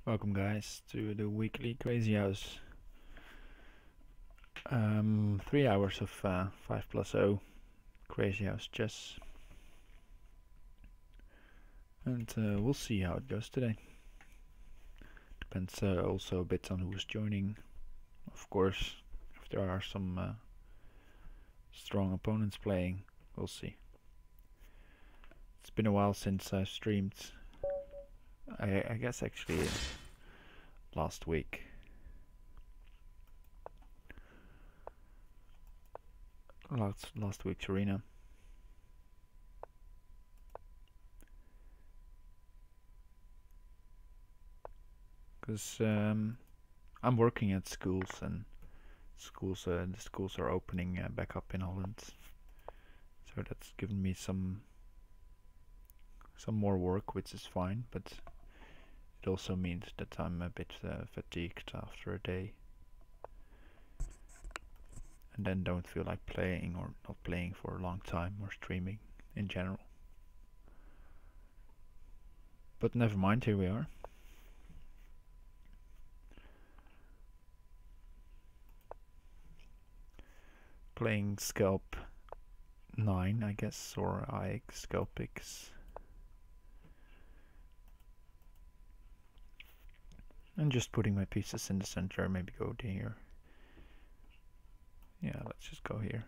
Welcome guys to the weekly Crazyhouse. 3 hours of 5+0 Crazyhouse chess. And we'll see how it goes today. Depends also a bit on who's joining. Of course, if there are some strong opponents playing, we'll see. It's been a while since I've streamed. I guess actually last week. Last week's arena. Because I'm working at schools and the schools are opening back up in Holland, so that's given me some more work, which is fine, but it also means that I'm a bit fatigued after a day and then don't feel like playing or not playing for a long time or streaming in general. But never mind, here we are. Playing Scalp 9, I guess, or IX Scalp X. And just putting my pieces in the center, maybe go to here. Yeah, let's just go here.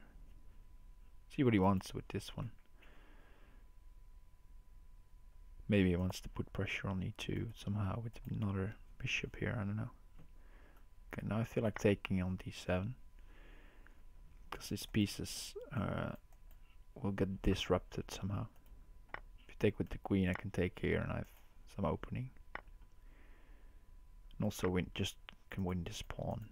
See what he wants with this one. Maybe he wants to put pressure on e2 somehow with another bishop here, I don't know. Okay, now I feel like taking on d7. Because his pieces will get disrupted somehow. If you take with the queen, I can take here and I have some opening. And also just can win this pawn.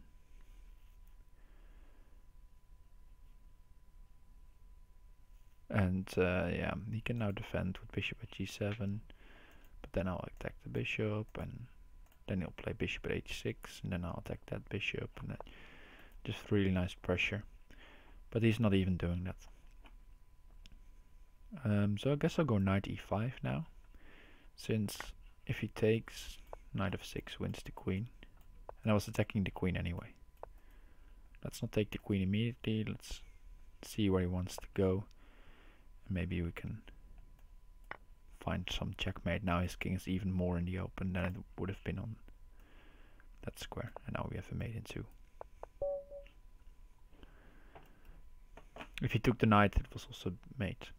And yeah, he can now defend with bishop at g7, but then I'll attack the bishop, and then he'll play bishop at h6, and then I'll attack that bishop, and then just really nice pressure. But he's not even doing that. So I guess I'll go knight e5 now, since if he takes, knight f6 wins the queen, and I was attacking the queen anyway. Let's not take the queen immediately, let's see where he wants to go. Maybe we can find some checkmate. Now his king is even more in the open than it would have been on that square. And now we have a mate in two. If he took the knight, it was also mate.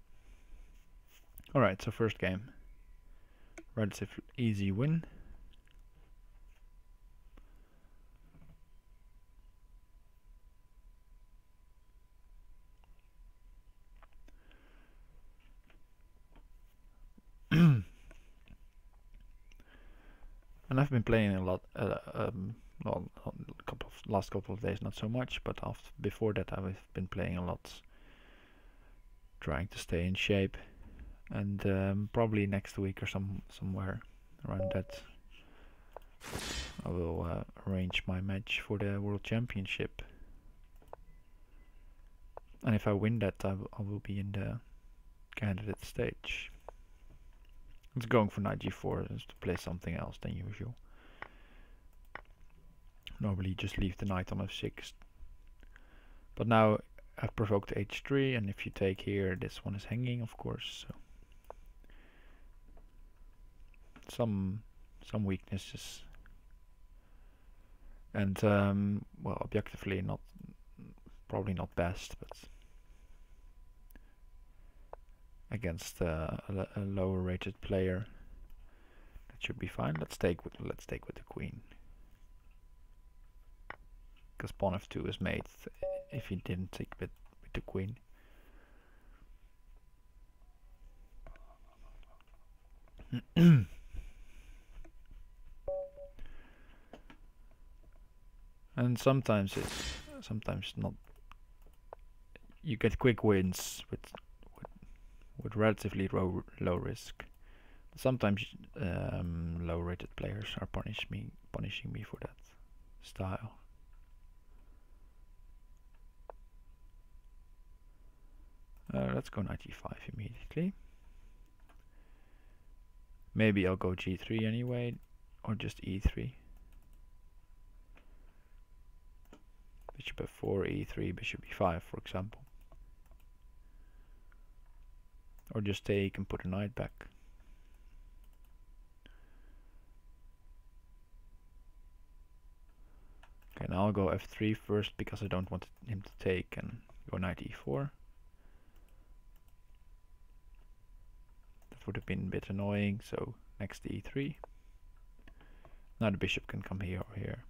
Alright, so first game. Relatively easy win. And I've been playing a lot, well, last couple of days not so much, but before that I've been playing a lot, trying to stay in shape, and probably next week or somewhere around that I will arrange my match for the World Championship. And if I win that, I will be in the candidate stage. It's going for knight g4 is to play something else than usual. Normally just leave the knight on f6. But now I've provoked h3, and if you take here, this one is hanging, of course. So some weaknesses. And well, objectively probably not best, but against a lower rated player that should be fine. Let's take with the queen, because pawn f2 is mate if he didn't take with the queen. And sometimes not. You get quick wins with relatively low risk. Sometimes low-rated players are punishing me for that style. Let's go knight e5 immediately. Maybe I'll go g3 anyway, or just e3. Bishop f4, e3, bishop e5, for example. Or just take and put a knight back. Okay, now I'll go f3 first because I don't want him to take, and go knight e4. That would have been a bit annoying, so next e3. Now the bishop can come here or here.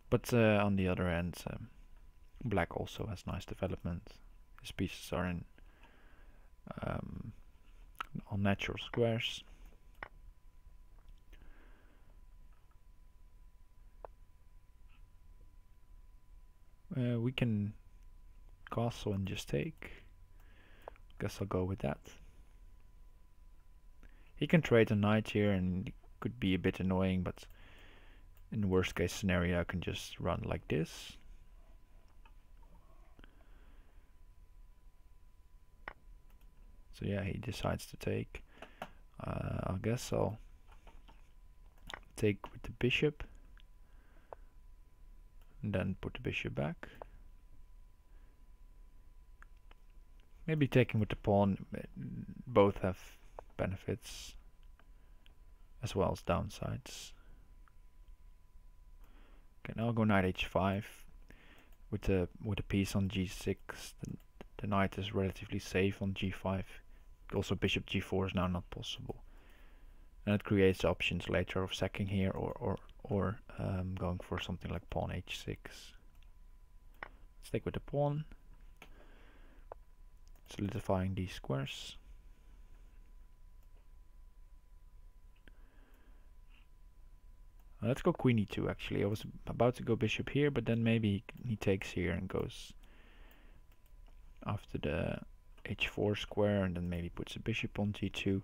But on the other hand, black also has nice development. His pieces are in on natural squares. We can castle and just take. Guess I'll go with that. He can trade a knight here and it could be a bit annoying, but in the worst case scenario I can just run like this. So yeah, he decides to take. I guess I'll take with the bishop and then put the bishop back. Maybe taking with the pawn. Both have benefits as well as downsides. Okay, now I'll go knight h5 with the piece on g6. The knight is relatively safe on g5. Also bishop g4 is now not possible, and it creates options later of sacking here or going for something like pawn h6. Let's take with the pawn, solidifying these squares. Let's go queen e2 actually. I was about to go bishop here, but then maybe he takes here and goes after the h4 square and then maybe puts a bishop on g2.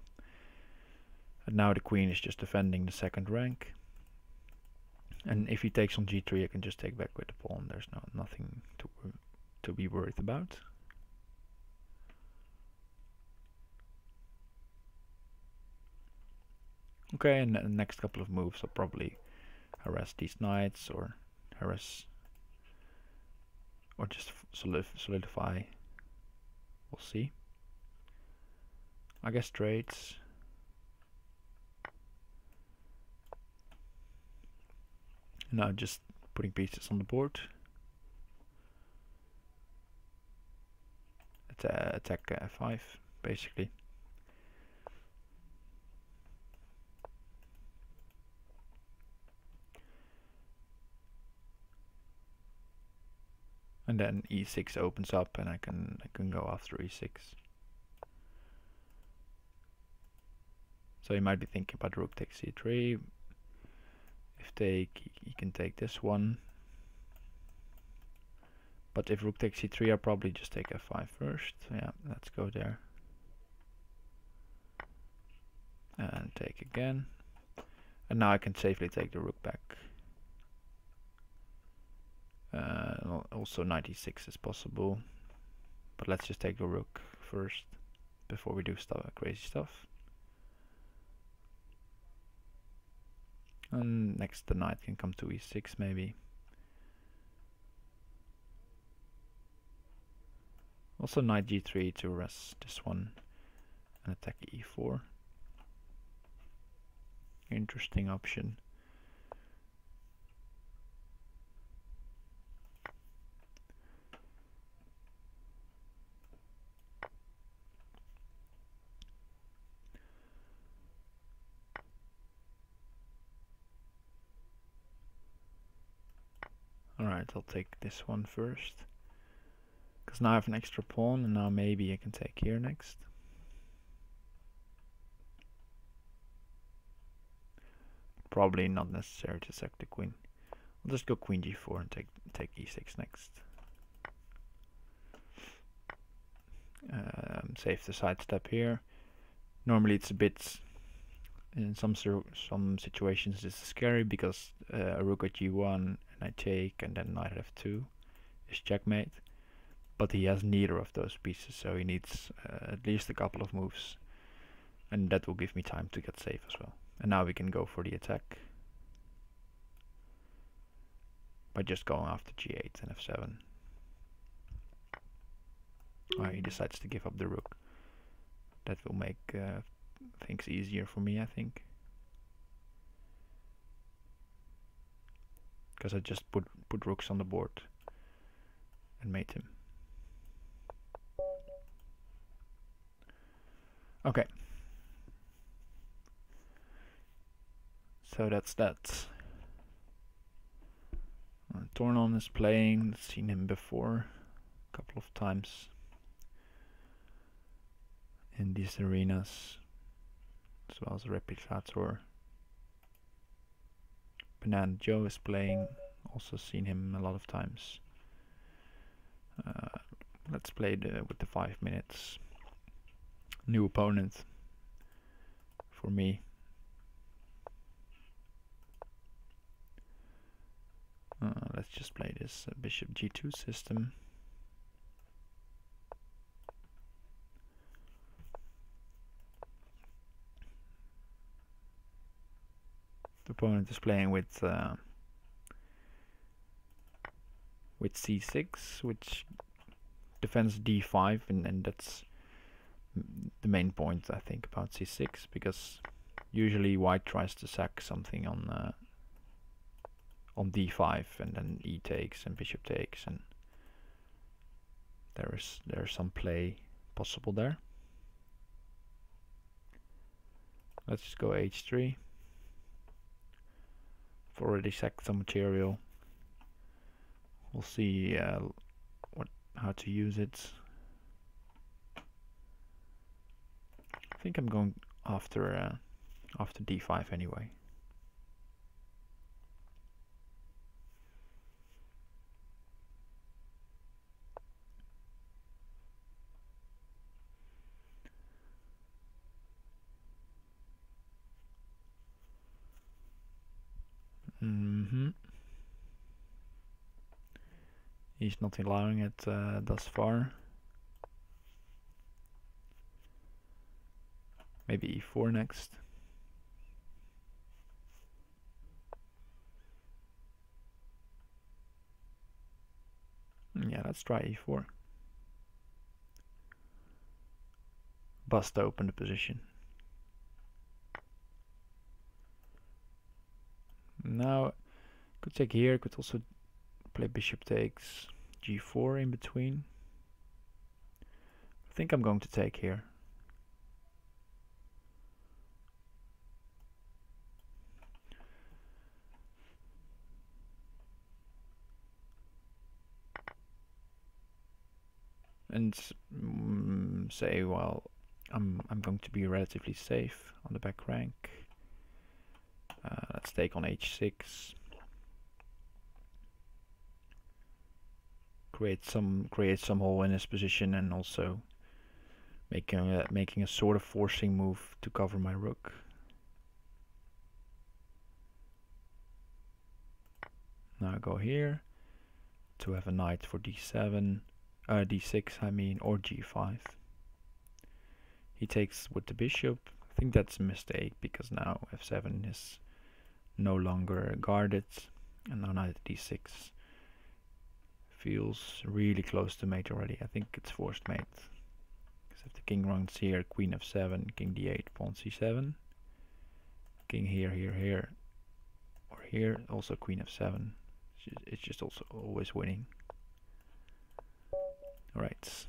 And now the queen is just defending the second rank. And if he takes on g3 I can just take back with the pawn. There's nothing to be worried about. Okay, and the next couple of moves I'll probably harass these knights or harass or just solidify. We'll see. I guess trades. Now just putting pieces on the board. Attack f5 basically. And then e6 opens up and I can go after e6. So you might be thinking about rook takes c3. If take, you can take this one. But if rook takes c3 I'll probably just take f5 first. Yeah, let's go there. And take again. And now I can safely take the rook back. Also knight e6 is possible, but let's just take the rook first before we do crazy stuff. And next the knight can come to e6 maybe. Also knight g3 to harass this one and attack e4. Interesting option. Alright, I'll take this one first. Because now I have an extra pawn and now maybe I can take here next. Probably not necessary to sack the queen. I'll just go queen g4 and take e6 next. Save the sidestep here. Normally it's a bit, in some situations this is scary because a rook at g1 and I take and then knight at f2 is checkmate. But he has neither of those pieces, so he needs at least a couple of moves and that will give me time to get safe as well. And now we can go for the attack by just going after g8 and f7. He decides to give up the rook. That will make things easier for me, I think. Because I just put rooks on the board and mate him. Okay. So that's that. Tornon is playing, seen him before a couple of times in these arenas, as well as Replicator. Banana Joe is playing, also seen him a lot of times. Let's play with the 5 minutes. New opponent for me. Let's just play this bishop g2 system. The opponent is playing with c6, which defends d5, and that's the main point I think about c6, because usually white tries to sack something on d5, and then e takes and bishop takes, and there's some play possible there. Let's just go h3. I've already sacked some material. We'll see how to use it. I think I'm going after d5 anyway. He's not allowing it thus far. Maybe e4 next. Yeah, let's try e4. Bust open the position. Now, could take here, could also play bishop takes g4 in between. I think I'm going to take here. And say, well, I'm going to be relatively safe on the back rank. Let's take on h6. Create some hole in his position, and also making a sort of forcing move to cover my rook. Now I go here to have a knight for d7, d6 I mean, or g5. He takes with the bishop. I think that's a mistake, because now f7 is no longer guarded, and now knight d6 feels really close to mate already. I think it's forced mate, because if the king runs here, queen f7, king d8, pawn c7, king here, or here, also queen f7. It's just also always winning. Alright.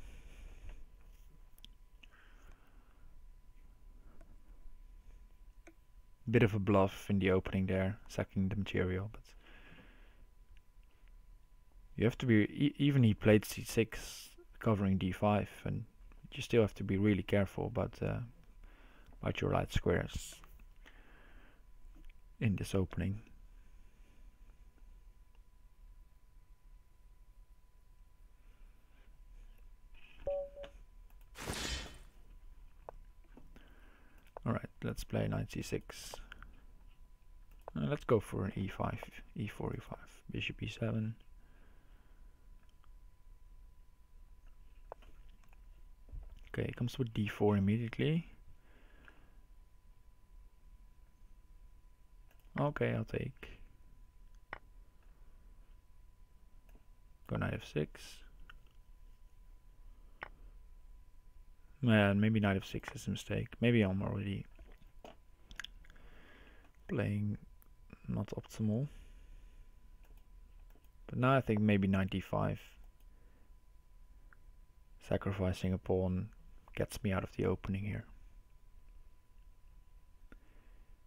Bit of a bluff in the opening there, sacking the material, but you have to be, even he played c6 covering d5, and you still have to be really careful about your light squares in this opening. Alright, let's play knight c6. Let's go for an e5, e4, e5, bishop e7. Okay, comes with d4 immediately. Okay, I'll take. Go knight f6. Man, maybe knight f6 is a mistake. Maybe I'm already playing not optimal. But now I think maybe knight d5. Sacrificing a pawn gets me out of the opening here.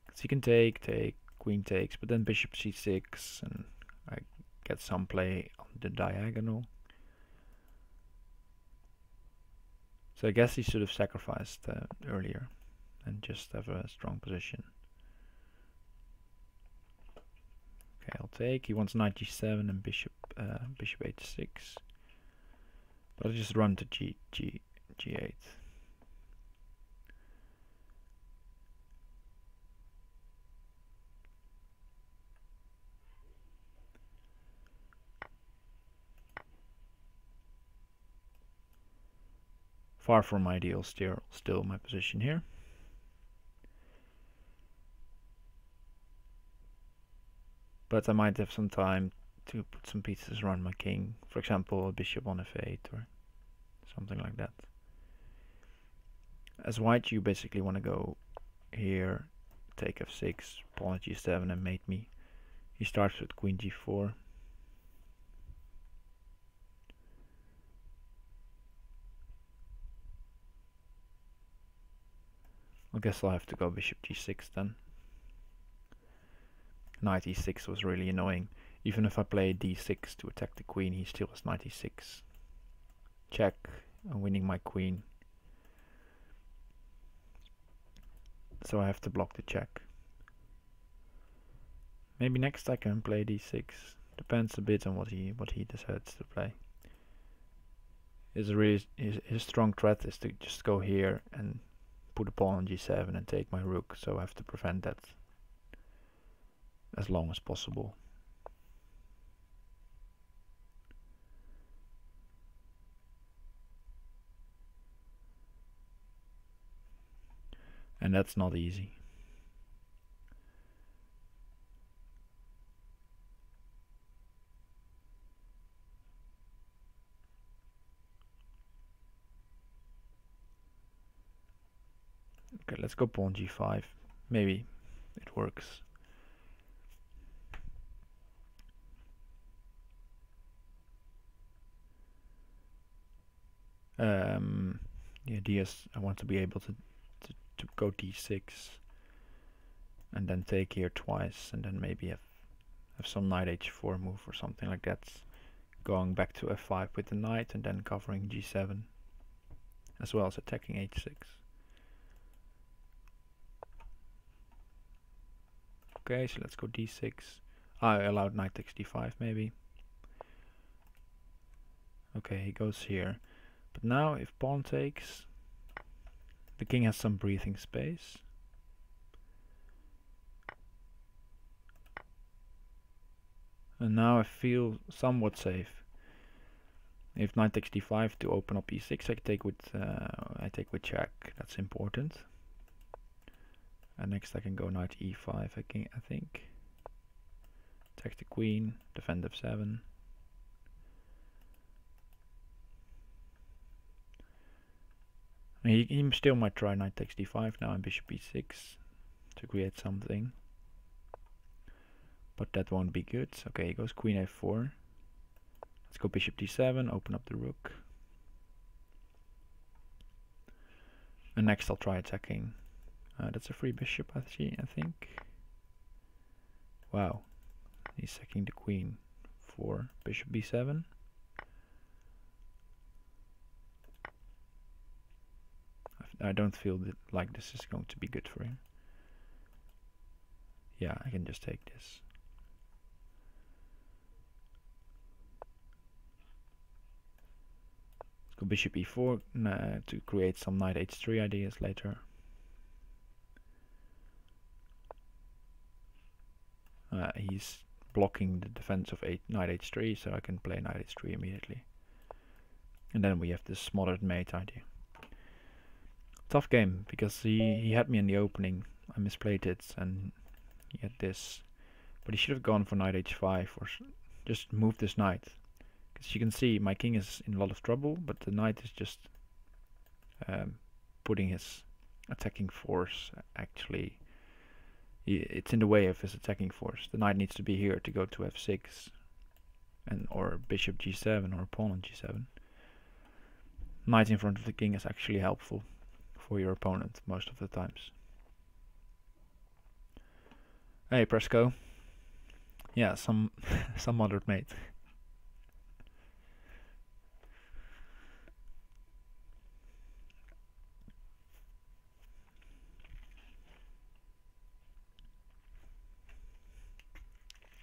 Because he can take, queen takes, but then bishop c6, and I get some play on the diagonal. So I guess he should have sacrificed earlier and just have a strong position. Okay, I'll take. He wants knight g7 and bishop h6. But I'll just run to g8. Far from ideal, still my position here. But I might have some time to put some pieces around my king. For example, a bishop on f8 or something like that. As white, you basically want to go here, take f6, pawn at g7 and mate me. He starts with queen g4. I guess I'll have to go bishop g6 then. Knight e6 was really annoying. Even if I play d6 to attack the queen, he still has knight e6. Check, I'm winning my queen. So I have to block the check. Maybe next I can play d6. Depends a bit on what he decides to play. His strong threat is to just go here and put a pawn on g7 and take my rook, so I have to prevent that as long as possible. And that's not easy. Okay, let's go pawn g5. Maybe it works. The idea is I want to be able to go d6 and then take here twice, and then maybe have some knight h4 move or something like that, going back to f5 with the knight and then covering g7 as well as attacking h6. Okay, so let's go d6. I allowed knight takes d5 maybe. Okay, he goes here. But now if pawn takes, the king has some breathing space. And now I feel somewhat safe. If knight takes d5 to open up e6, I take with check. That's important. And next I can go knight e5. I think. Attack the queen. Defend f7. He still might try knight takes d5 now and bishop e6 to create something. But that won't be good. Okay, he goes queen a4. Let's go bishop d7, open up the rook. And next I'll try attacking. That's a free bishop, I think. Wow. He's sacking the queen for bishop b7. I don't feel like this is going to be good for him. Yeah, I can just take this. Let's go bishop e4 to create some knight h3 ideas later. He's blocking the defense of knight h3, so I can play knight h3 immediately. And then we have this smothered mate idea. Tough game, because he had me in the opening. I misplayed it, and He had this, but he should have gone for knight h5 or just move this knight. Because you can see my king is in a lot of trouble, but the knight is just putting his attacking force actually. It's in the way of his attacking force. The knight needs to be here to go to f6, or bishop g7 or pawn on g7. Knight in front of the king is actually helpful for your opponent most of the times. Hey Presco. Yeah, some moderate mate.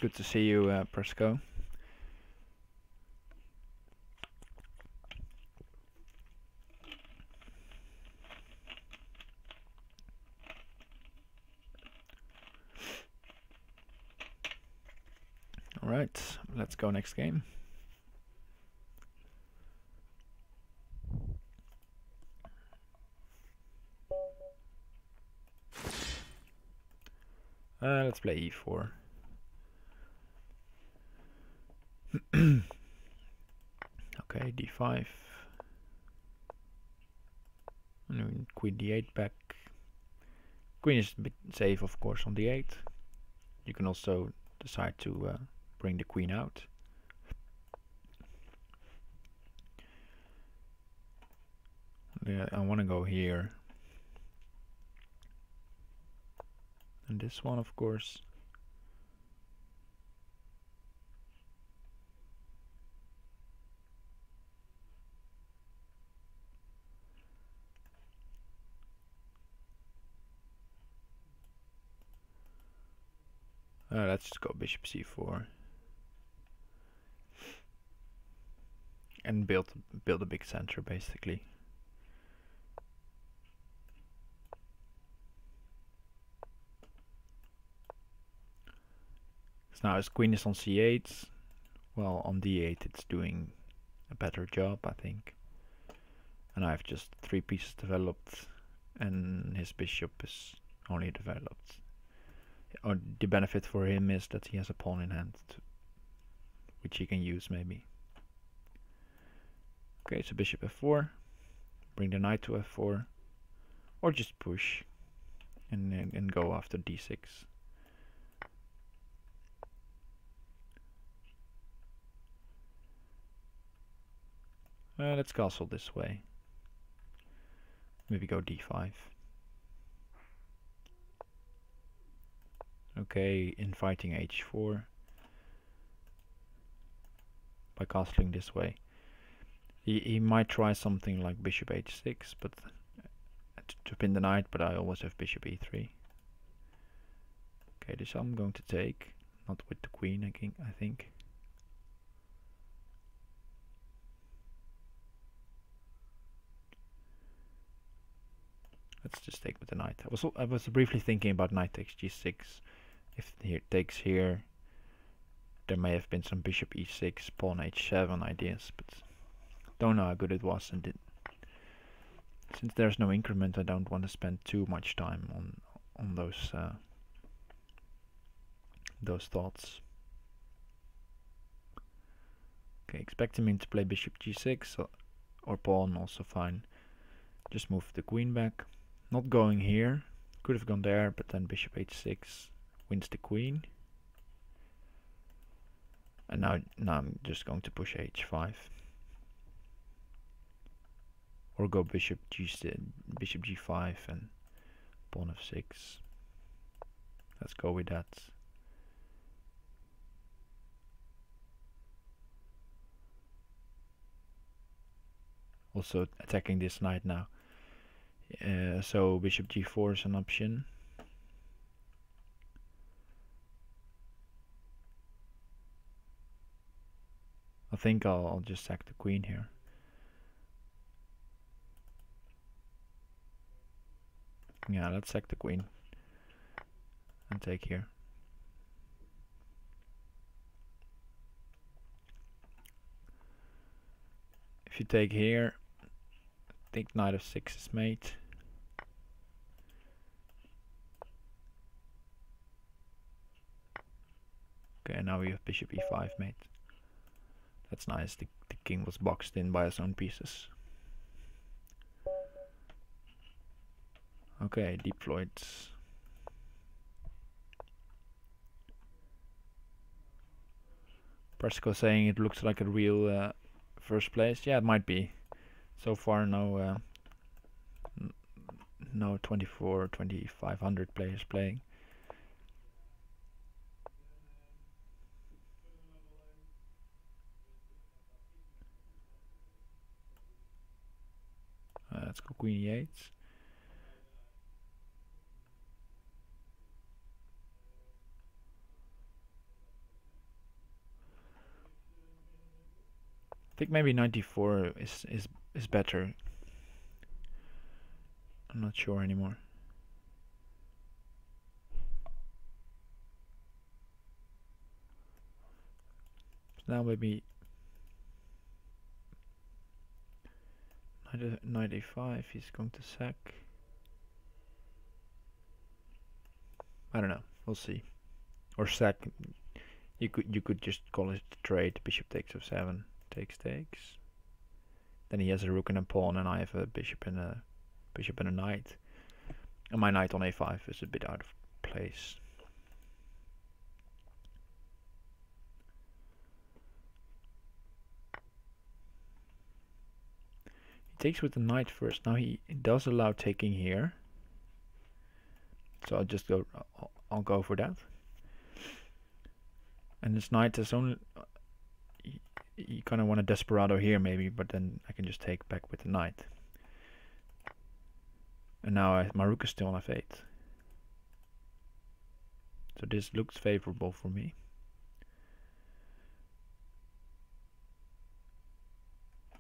Good to see you, Presco. Alright, let's go next game. Let's play e4. Okay, d5. And queen d8 back. Queen is a bit safe, of course, on d8. You can also decide to bring the queen out. Yeah, I want to go here. And this one, of course. Let's just go bishop c4 and build a big center, basically. So now his queen is on c8. Well, on d8 it's doing a better job, I think. And I have just 3 pieces developed, and his bishop is only developed. Or the benefit for him is that he has a pawn in hand, which he can use maybe. Okay, so bishop f4, bring the knight to f4, or just push and go after d6. Let's castle this way. Maybe go d5. Okay, inviting h4 by castling this way. He might try something like bishop h6, but to pin the knight, but I always have bishop e3. Okay, this I'm going to take, not with the queen, I think. Let's just take with the knight. I was briefly thinking about knight takes g6. If he takes here, there may have been some bishop e6, pawn h7 ideas, but don't know how good it was. And since there's no increment, I don't want to spend too much time on those thoughts. Okay, expecting him to play bishop g6 or pawn, also fine. Just move the queen back. Not going here. Could have gone there, but then bishop h6 wins the queen. And now I'm just going to push h5. Or go bishop g5 and pawn f6. Let's go with that. Also attacking this knight now. So bishop g4 is an option. I think I'll just sack the queen here. Yeah, let's sack the queen and take here. If you take here, I think knight f6 is mate. Okay, now we have bishop e5 mate. That's nice. The king was boxed in by his own pieces. Okay, deployed. Persico saying it looks like a real first place. Yeah, it might be. So far, no 2,500 players playing. Let's go queen e8. I think maybe 94 is better. I'm not sure anymore. Now maybe 95 he's going to sack. I don't know. We'll see. Or sack. You could just call it trade. Bishop takes f7. Takes. Then he has a rook and a pawn, and I have a bishop and a knight. And my knight on a5 is a bit out of place. He takes with the knight first. Now he does allow taking here, so I'll go for that. And this knight is only. You kind of want a desperado here maybe, but then I can just take back with the knight. And now my rook is still on f8. So this looks favorable for me.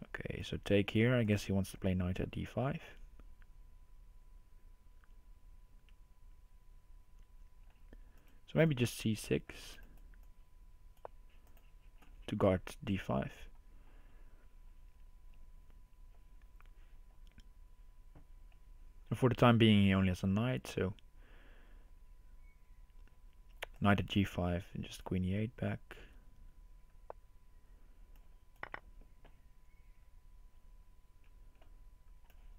Okay, so take here. I guess he wants to play knight at d5. So maybe just c6 to guard d5. And for the time being he only has a knight, so knight at g5 and just queen e8 back.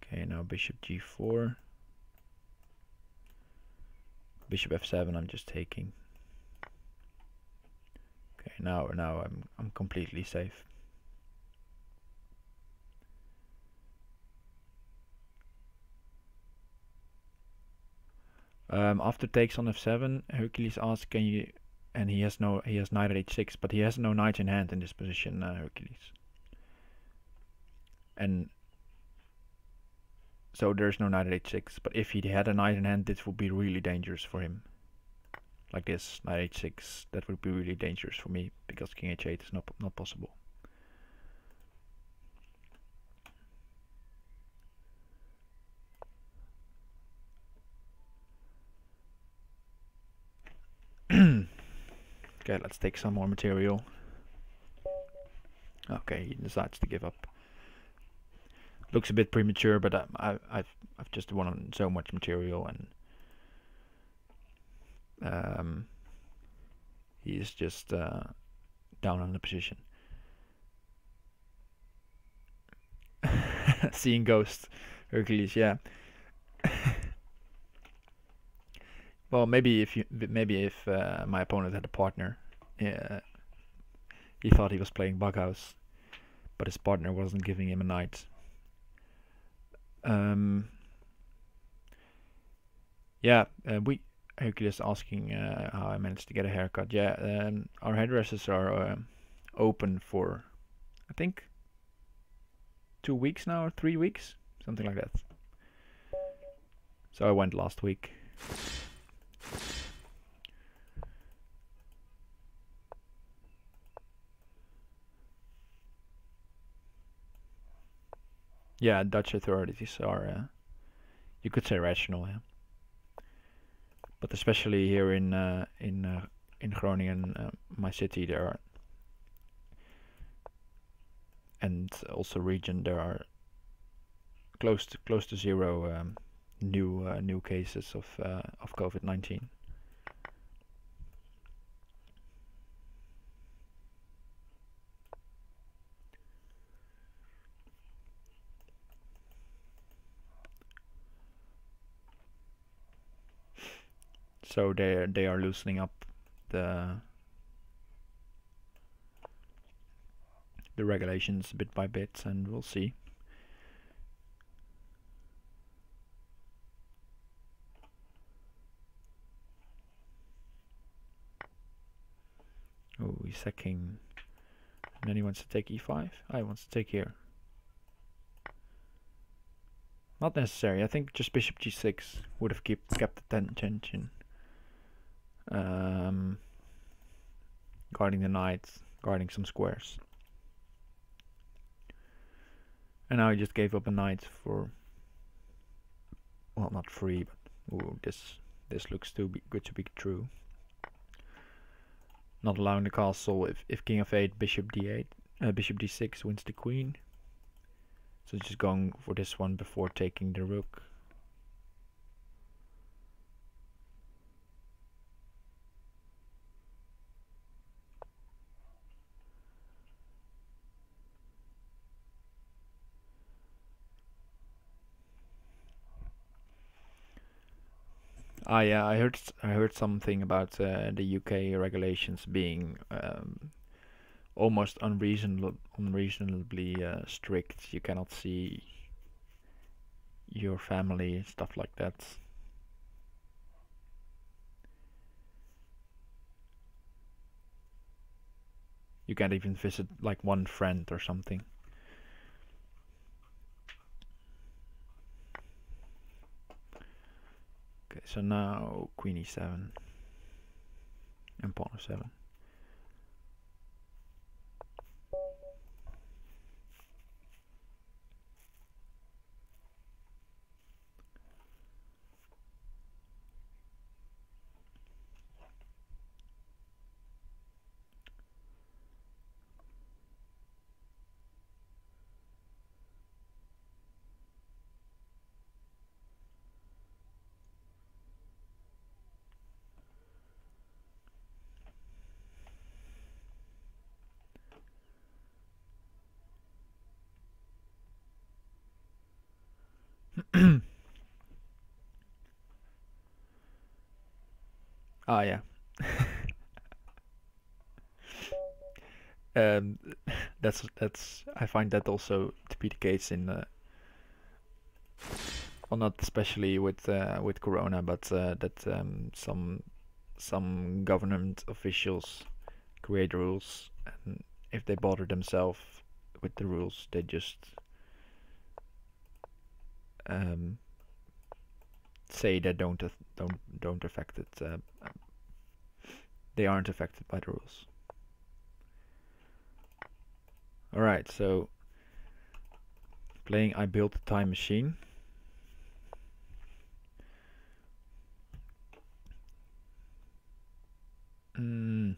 Okay, now bishop g4. Bishop f7 I'm just taking. Okay, now I'm completely safe. After takes on f7, Hercules asks, can you? And he has knight at h6, but he has no knight in hand in this position, Hercules. And so there's no knight at h6. But if he had a knight in hand, this would be really dangerous for him. Like this, knight h6, that would be really dangerous for me because king h8 is not possible. Okay, let's take some more material. Okay, he decides to give up. Looks a bit premature, but I've just won so much material, and he is just down on the position. Seeing ghosts, Hercules, yeah. Well, maybe if my opponent had a partner, he thought he was playing Bughouse, but his partner wasn't giving him a knight. Yeah, Hercules asking how I managed to get a haircut. Yeah, our hairdressers are open for, I think, 2 weeks now, or 3 weeks, something like that. So I went last week. Yeah, Dutch authorities are, you could say, rational, yeah. But especially here in Groningen, my city, there are, and also region, there are close to zero new cases of COVID-19. So they are loosening up the regulations bit by bit, and we'll see. Oh, he's sacking. And then he wants to take e5. He wants to take here. Not necessary. I think just bishop g6 would have kept the tension. Guarding the knight, guarding some squares. And now he just gave up a knight for, well, not free, but ooh, this looks too good to be true. Not allowing the castle if king f8, bishop d8, bishop d6 wins the queen. So just going for this one before taking the rook. Yeah, I heard something about the UK regulations being almost unreasonably strict. You cannot see your family, stuff like that. You can't even visit like one friend or something. Okay, so now queen e7 and pawn f7. Yeah. That's I find that also to be the case in well, not especially with Corona, but that some government officials create rules, and if they bother themselves with the rules, they just say they don't affect it. They aren't affected by the rules. All right, so playing I Built a Time Machine. I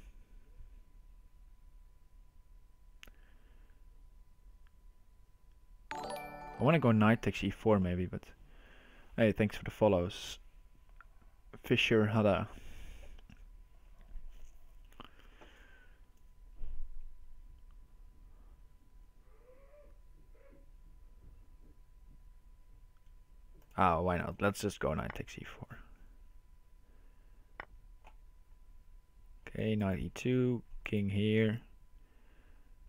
want to go knight takes e4 maybe, but hey, thanks for the follows. Fisher Hada. Why not? Let's just go knight takes e4. Okay, knight e2, king here,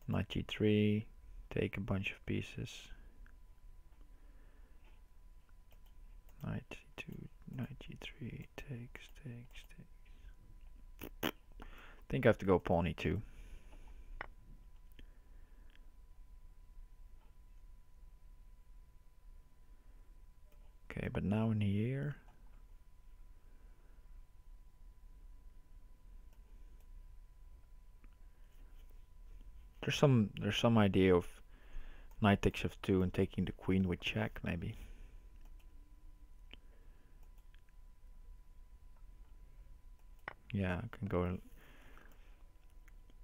knight g3, take a bunch of pieces. Knight g2, knight g3, takes. I think I have to go pawn e2. Okay, but now in here. There's some idea of knight takes f2 and taking the queen with check maybe. Yeah, I can go.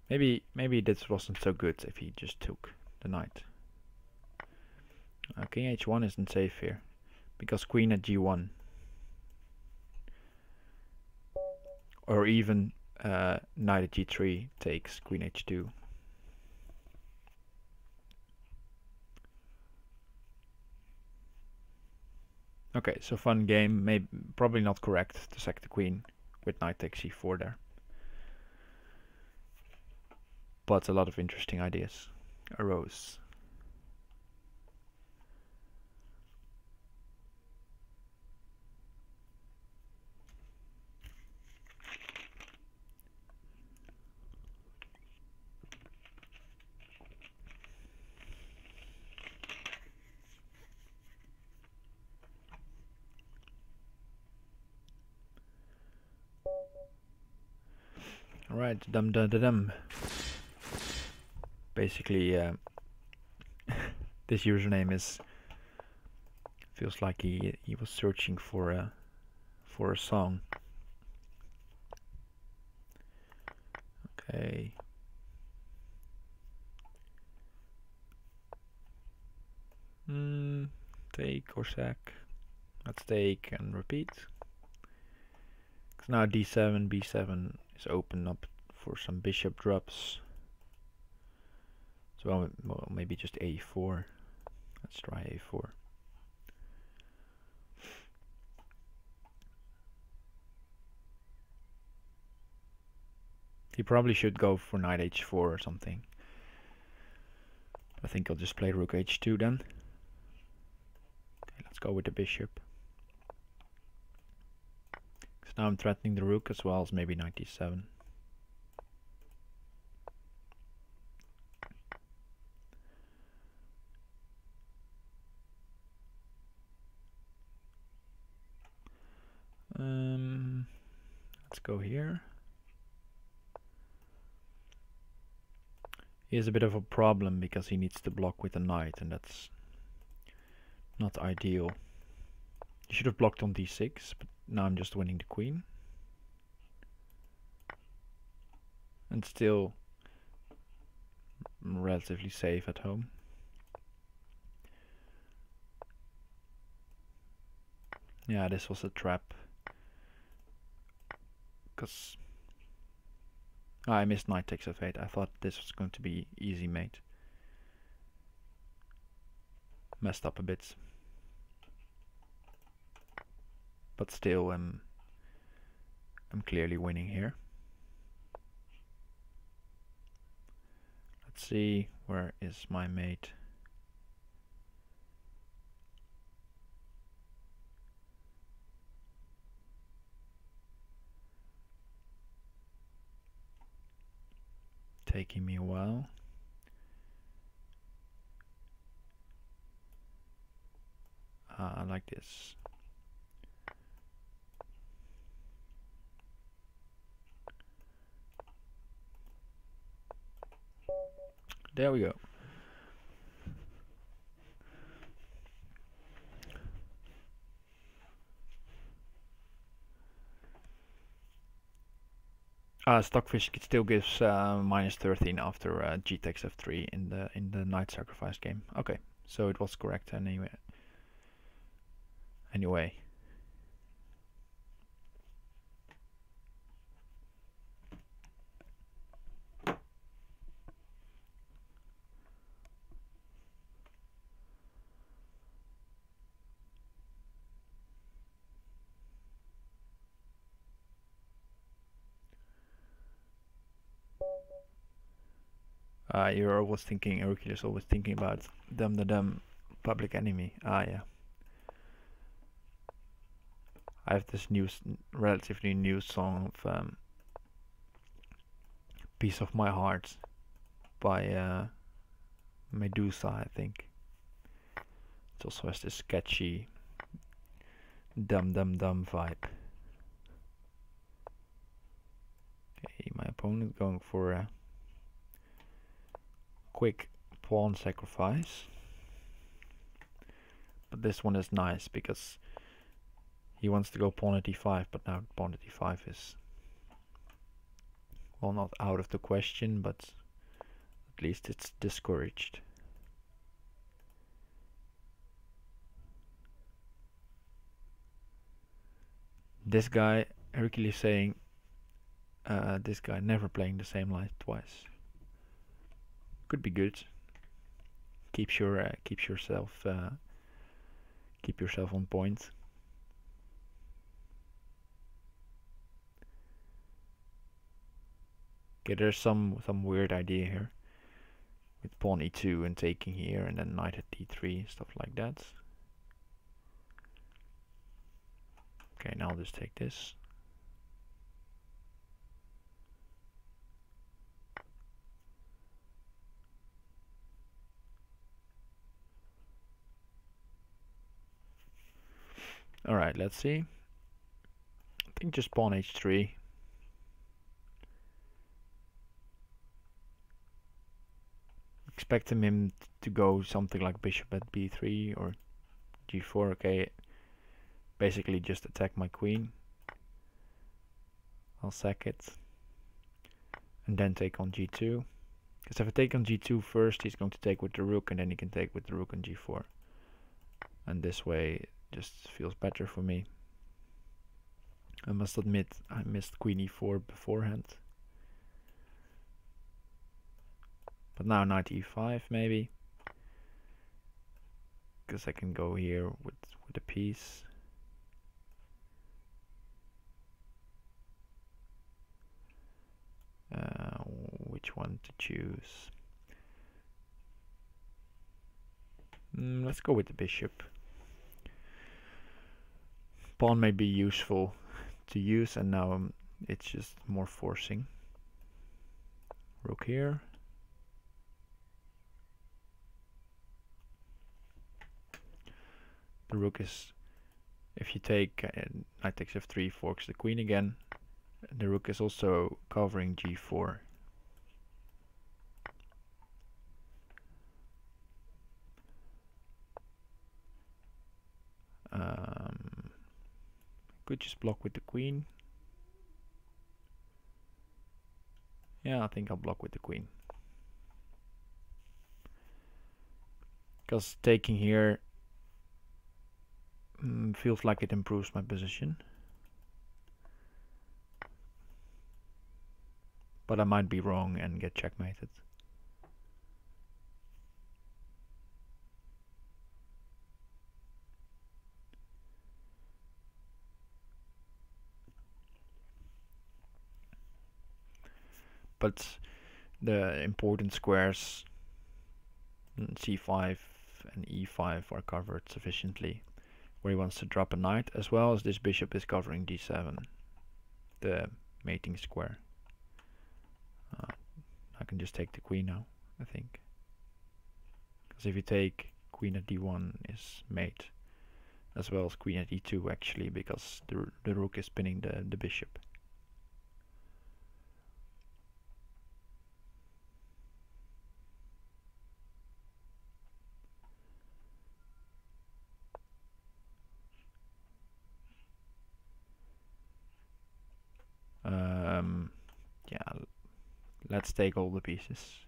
Maybe this wasn't so good if he just took the knight. King h1 isn't safe here because queen at g1, or even knight at g3 takes queen h2. Okay, so fun game. Maybe probably not correct to sack the queen with knight takes c4 there. But a lot of interesting ideas arose. Alright, dum dum dum dum. Basically, this username feels like he was searching for a song. Okay. Take or sack. Let's take and repeat. Because now d7, b7 is open up for some bishop drops. So well, maybe just a4. Let's try a4. He probably should go for knight h4 or something. I think I'll just play rook h2 then. Okay, let's go with the bishop. Because now I'm threatening the rook as well as maybe knight d7. Let's go here. He has a bit of a problem because he needs to block with a knight, and that's not ideal. He should have blocked on d6, but now I'm just winning the queen. And still relatively safe at home. Yeah, this was a trap. Because I missed knight takes f8. I thought this was going to be easy mate. Messed up a bit. But still I'm clearly winning here. Let's see, where is my mate? Taking me a while. I like this. There we go. Stockfish still gives minus 13 after g takes f3 in the knight sacrifice game. Okay, so it was correct anyway. You're always thinking, Hercules always thinking about Dum Public Enemy. Yeah. I have this relatively new song of Piece of My Heart by Medusa, I think. It also has this sketchy Dum vibe. Okay, my opponent going for a quick pawn sacrifice. But this one is nice because he wants to go pawn at e5, but now pawn at e5 is, well, not out of the question, but at least it's discouraged. This guy, Hercules saying, this guy never playing the same line twice. Could be good. Keep yourself on point. Okay, there's some weird idea here with pawn e2 and taking here, and then knight at d3, stuff like that. Okay, now I'll just take this. Alright, let's see. I think just pawn h3. Expecting him to go something like bishop at b3 or g4. Okay, basically just attack my queen. I'll sack it and then take on g2, because if I take on g2 first, he's going to take with the rook, and then he can take with the rook on g4, and this way it just feels better for me. I must admit I missed queen e4 beforehand, but now knight e5 maybe, because I can go here with a piece. Which one to choose? Let's go with the bishop. Pawn may be useful to use, and now it's just more forcing. Rook here. The rook is, if you take knight takes f3, forks the queen again. The rook is also covering g4. Could just block with the queen. Yeah, I think I'll block with the queen, because taking here feels like it improves my position, but I might be wrong and get checkmated. But the important squares c5 and e5 are covered sufficiently, where he wants to drop a knight, as well as this bishop is covering d7, the mating square. I can just take the queen now, I think, because if you take queen at d1 is mate, as well as queen at e2 actually, because the rook is pinning the bishop. Yeah, let's take all the pieces.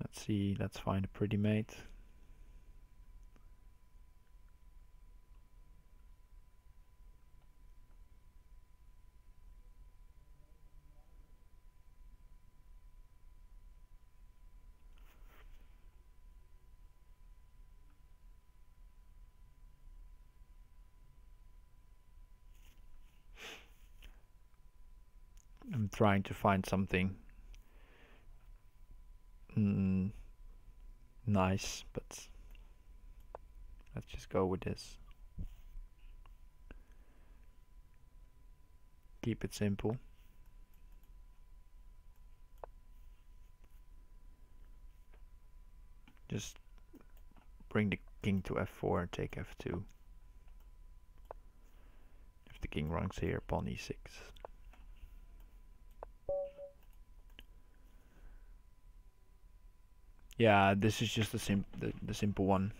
Let's see, let's find a pretty mate. I'm trying to find something nice, but let's just go with this. Keep it simple. Just bring the king to f4 and take f2. If the king runs here, pawn e6. Yeah, this is just the simple one.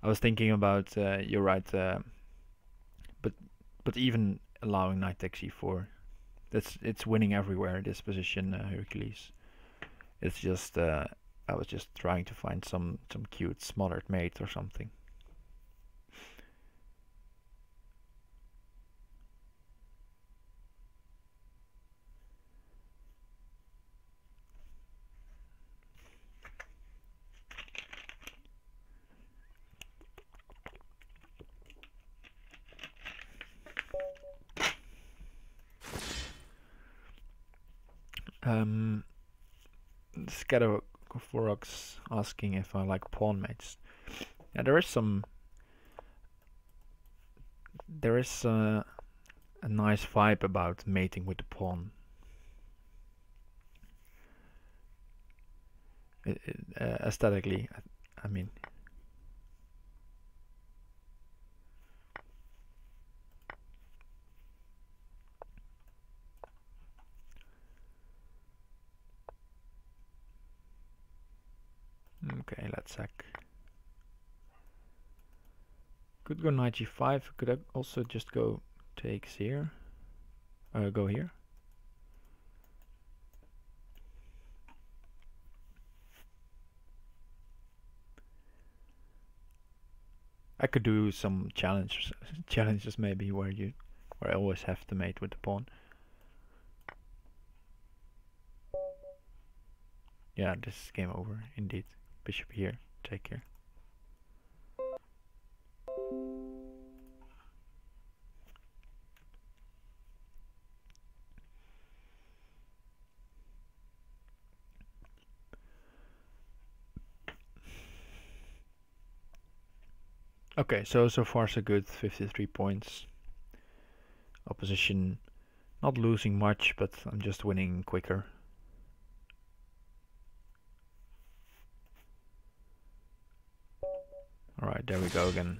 I was thinking about, you're right, but even allowing knight takes e4, it's winning everywhere, this position, Hercules. It's just I was just trying to find some cute smothered mate or something. Scatterfox asking if I like pawn mates. Yeah, there is a nice vibe about mating with the pawn. Aesthetically, I mean. Okay, let's sack. Could go knight g5. Could I also just go takes here? Go here. I could do some challenges maybe where I always have to mate with the pawn. Yeah, this is game over indeed. Bishop here, take here. Okay, so far so good. 53 points. Opposition not losing much, but I'm just winning quicker. Alright, there we go again.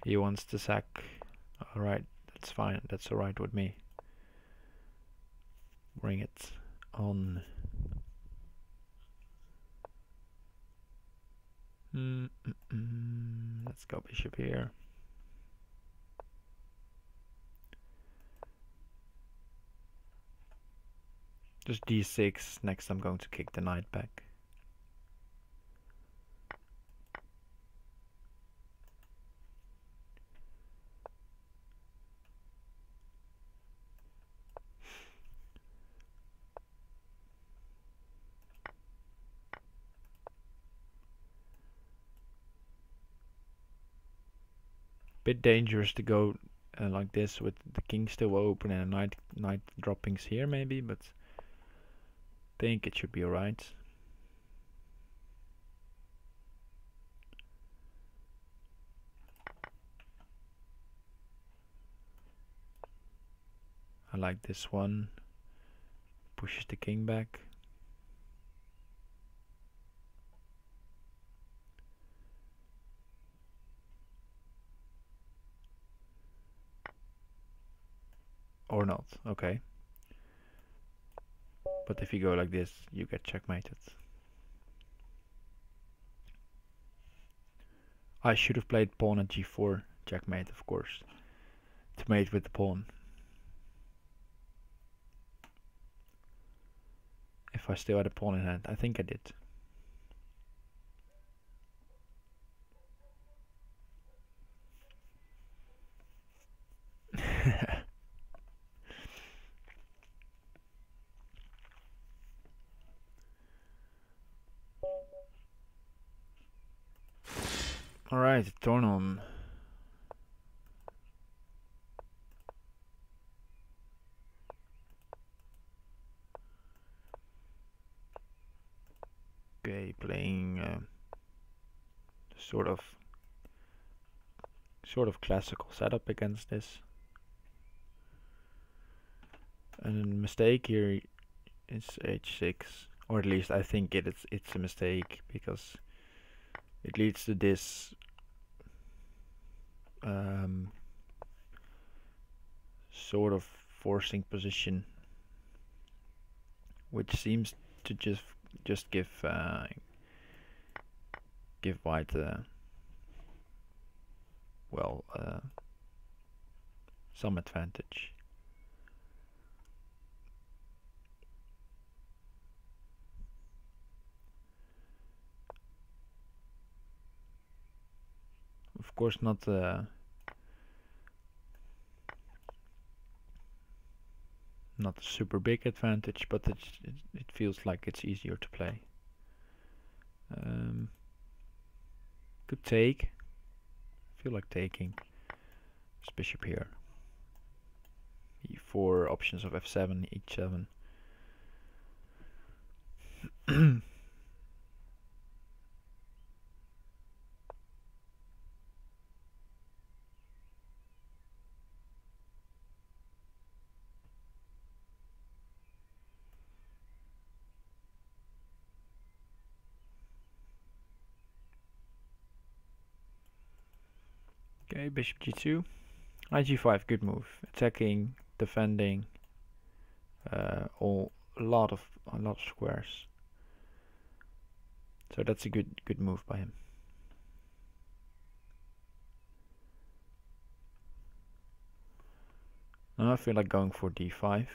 He wants to sack. Alright, that's fine. That's alright with me. Bring it on. Let's go bishop here. Just d6. Next I'm going to kick the knight back. Bit dangerous to go like this with the king still open and a knight droppings here maybe, but think it should be alright. I like this one. Pushes the king back. Or not, okay. But if you go like this, you get checkmated. I should have played pawn at g4, checkmate of course, to mate with the pawn. If I still had a pawn in hand, I think I did. Alright, turn on. Okay, playing sort of classical setup against this. And a mistake here is h6, or at least I think it's a mistake because it leads to this sort of forcing position, which seems to just give white well some advantage. Of course not a super big advantage, but it feels like it's easier to play. Could take. I feel like taking. There's bishop here. E4, options of f7, h7. Okay, bishop g2. Knight g5, good move. Attacking, defending, a lot of squares. So that's a good move by him. Now I feel like going for d5.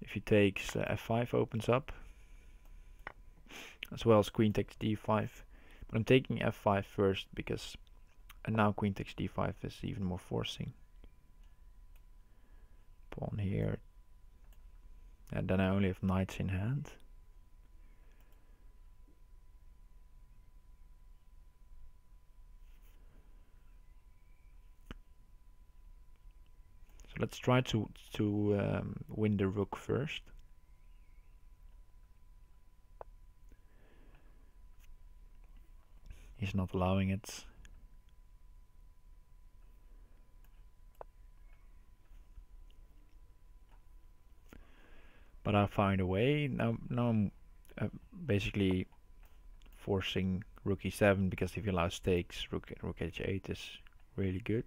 If he takes f5 opens up, as well as queen takes d5. But I'm taking f5 first because now queen takes d5 is even more forcing. Pawn here. And then I only have knights in hand. So let's try to win the rook first. He's not allowing it. But I'll find a way. Now I'm basically forcing rook e7 because if he allows takes, rook h8 is really good.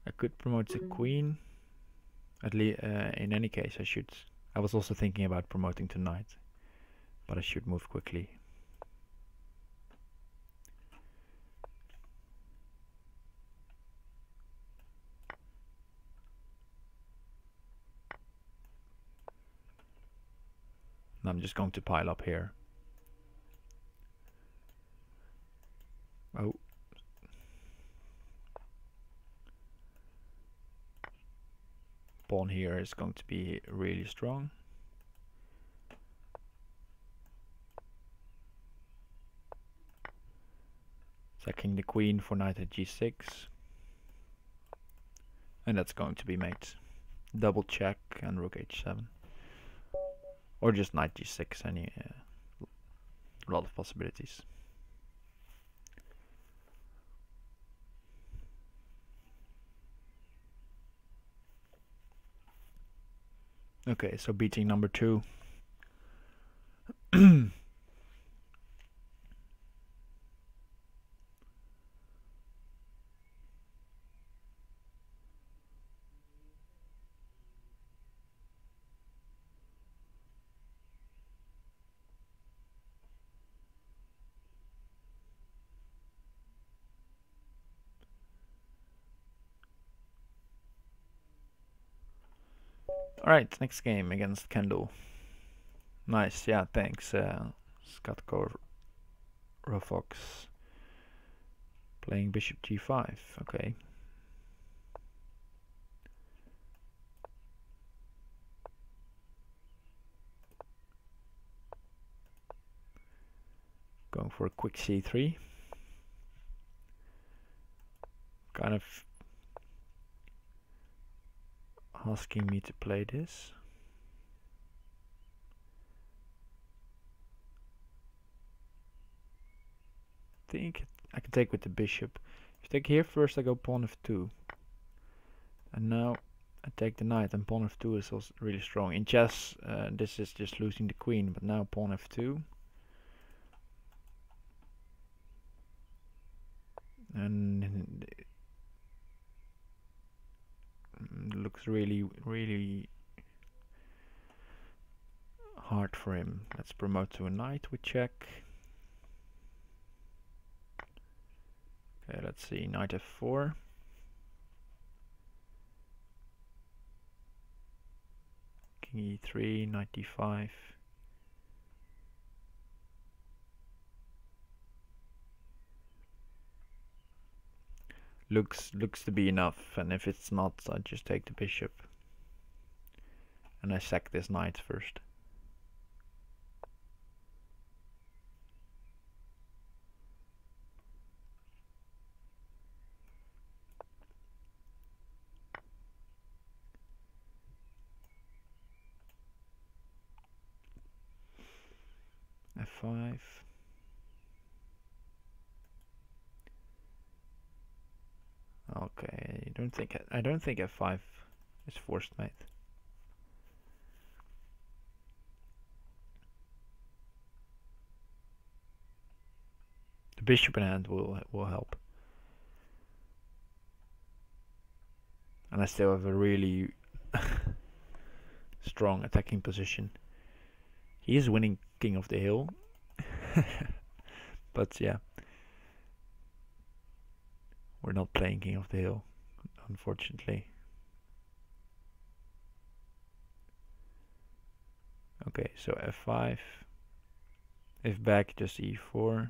I could promote the queen. At least in any case, I should. I was also thinking about promoting to knight, but I should move quickly. And I'm just going to pile up here. Oh. Pawn here is going to be really strong. Sacking the queen for knight at g6. And that's going to be mate. Double check and rook h7. Or just knight g6, any a lot of possibilities. Okay, so beating number 2. Alright, next game against Kendall. Nice, yeah, thanks, Scott Rofox. Playing bishop g5, okay. Going for a quick c3. Kind of asking me to play this. I think I can take with the bishop. If you take here first, I go pawn f2. And now I take the knight, and pawn f2 is also really strong. In chess, this is just losing the queen, but now pawn f2. And it looks really hard for him. Let's promote to a knight with check. Okay, let's see, knight f4. King e3, knight d5. looks to be enough, and if it's not, I just take the bishop. And I sack this knight first. F5. Okay, I don't think F5 is forced mate. The bishop in hand will help. And I still have a really strong attacking position. He is winning King of the Hill. But yeah. We're not playing King of the Hill, unfortunately. Okay, so F5. If back, just E4.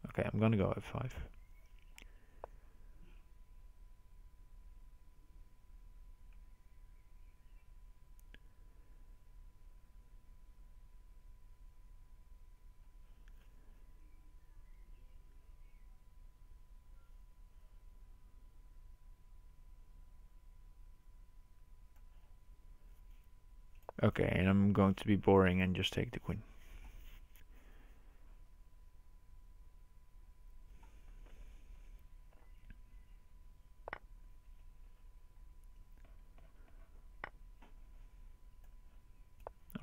Okay, I'm gonna go F5. Okay, and I'm going to be boring and just take the queen.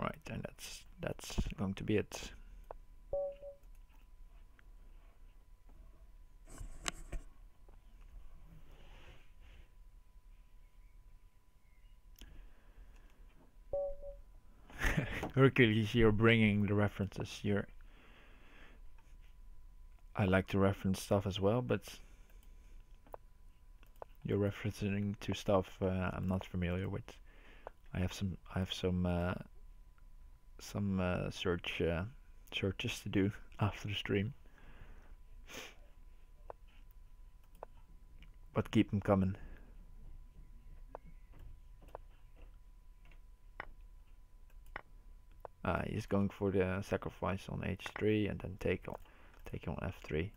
Alright, and that's going to be it. Hercules, you're bringing the references. I like to reference stuff as well, but you're referencing to stuff I'm not familiar with. I have some searches to do after the stream, but keep them coming. He's going for the sacrifice on h3 and then take on f3.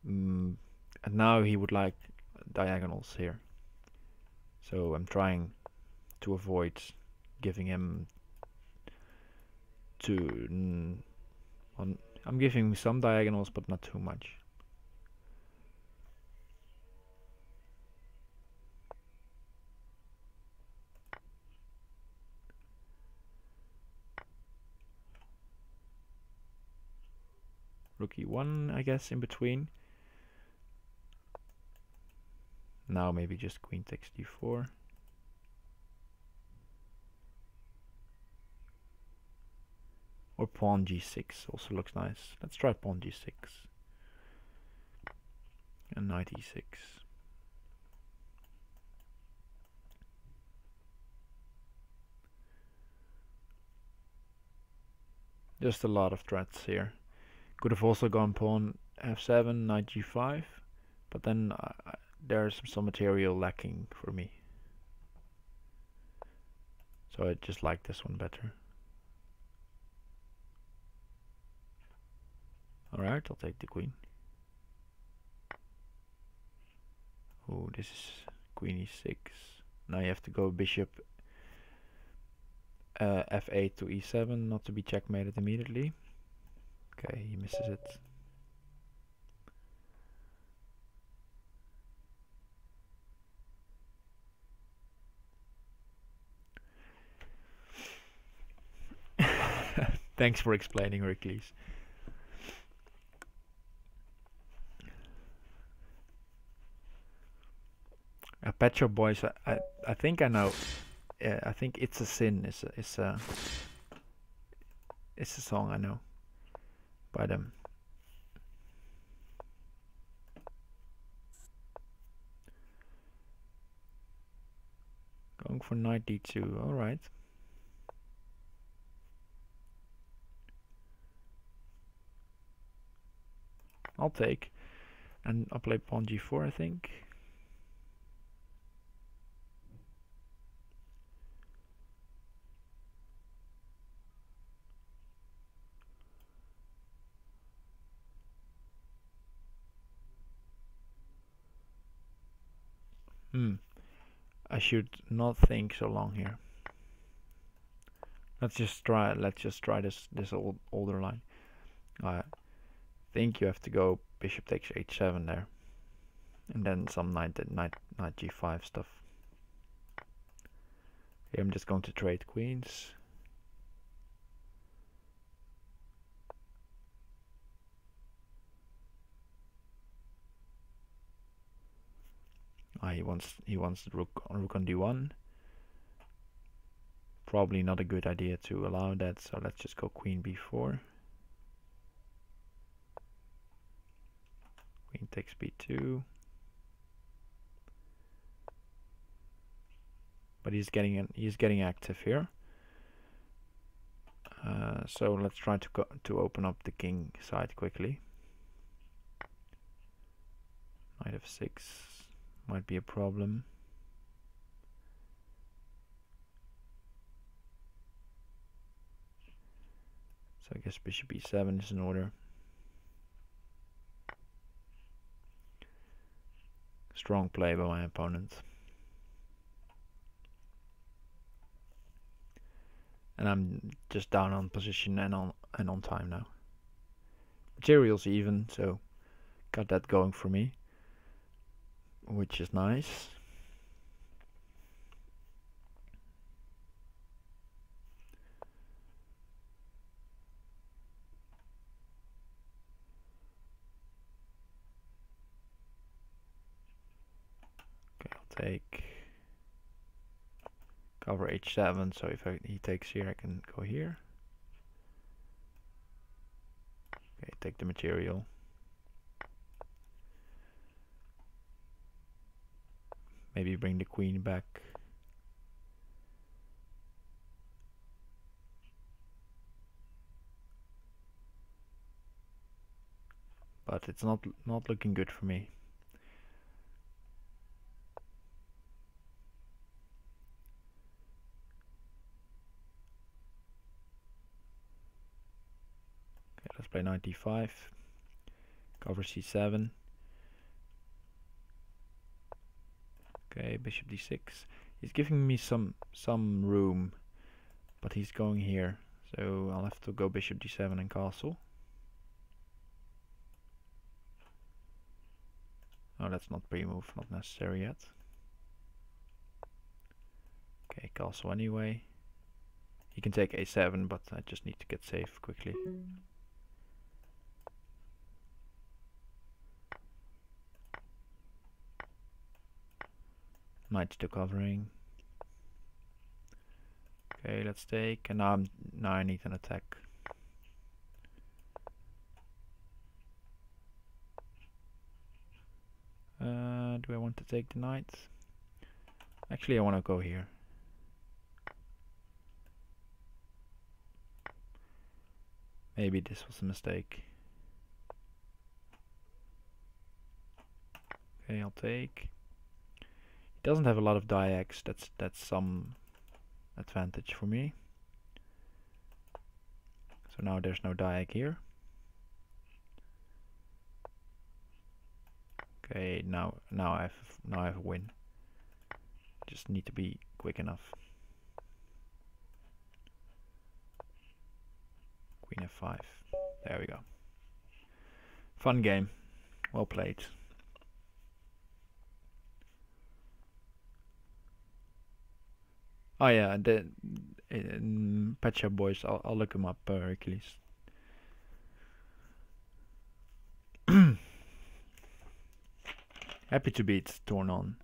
And now he would like diagonals here. So I'm trying to avoid giving him I'm giving him some diagonals, but not too much. Rook e1, I guess, in between. Now maybe just queen takes d4. Or pawn g6 also looks nice. Let's try pawn g6. And knight e6. Just a lot of threats here. Could have also gone pawn f7, knight g5, but then there's some material lacking for me. So I just like this one better. Alright, I'll take the queen. Oh, this is queen e6. Now you have to go bishop f8 to e7, not to be checkmated immediately. Okay, he misses it. Thanks for explaining, Hercules. Pet Shop Boys, I think I know. I think It's a Sin is a song I know by them. Going for knight d2, alright. I'll take. And I'll play pawn g4, I think. I should not think so long here. Let's just try this older line. I think you have to go bishop takes h7 there. And then some knight g5 stuff. Okay, I'm just going to trade queens. He wants the rook on d1. Probably not a good idea to allow that, so let's just go queen b4. Queen takes b2. But he's getting active here. So let's try to open up the king side quickly. Knight f6 might be a problem. So I guess bishop e7 is in order. Strong play by my opponent. And I'm just down on position and on time now. Material's even, so got that going for me, which is nice. Okay, I'll take cover h7, so if he takes here, I can go here. Okay, take the material. Maybe bring the queen back. But it's not looking good for me. Okay, let's play knight d5. Cover c7. Okay, bishop d6. He's giving me some room, but he's going here, so I'll have to go bishop d7 and castle. Oh, that's not pre-move, not necessary yet. Okay, castle anyway. He can take a7, but I just need to get safe quickly. Knight still covering. Okay, let's take, and now I need an attack. Do I want to take the knight? Actually, I want to go here. Maybe this was a mistake. Okay, I'll take. He doesn't have a lot of diags. That's some advantage for me. So now there's no diag here. Okay, now I have a win. Just need to be quick enough. Queen f5. There we go. Fun game. Well played. Oh yeah, the Pet Shop Boys. I'll look them up, Hercules. Happy to beat Torn On.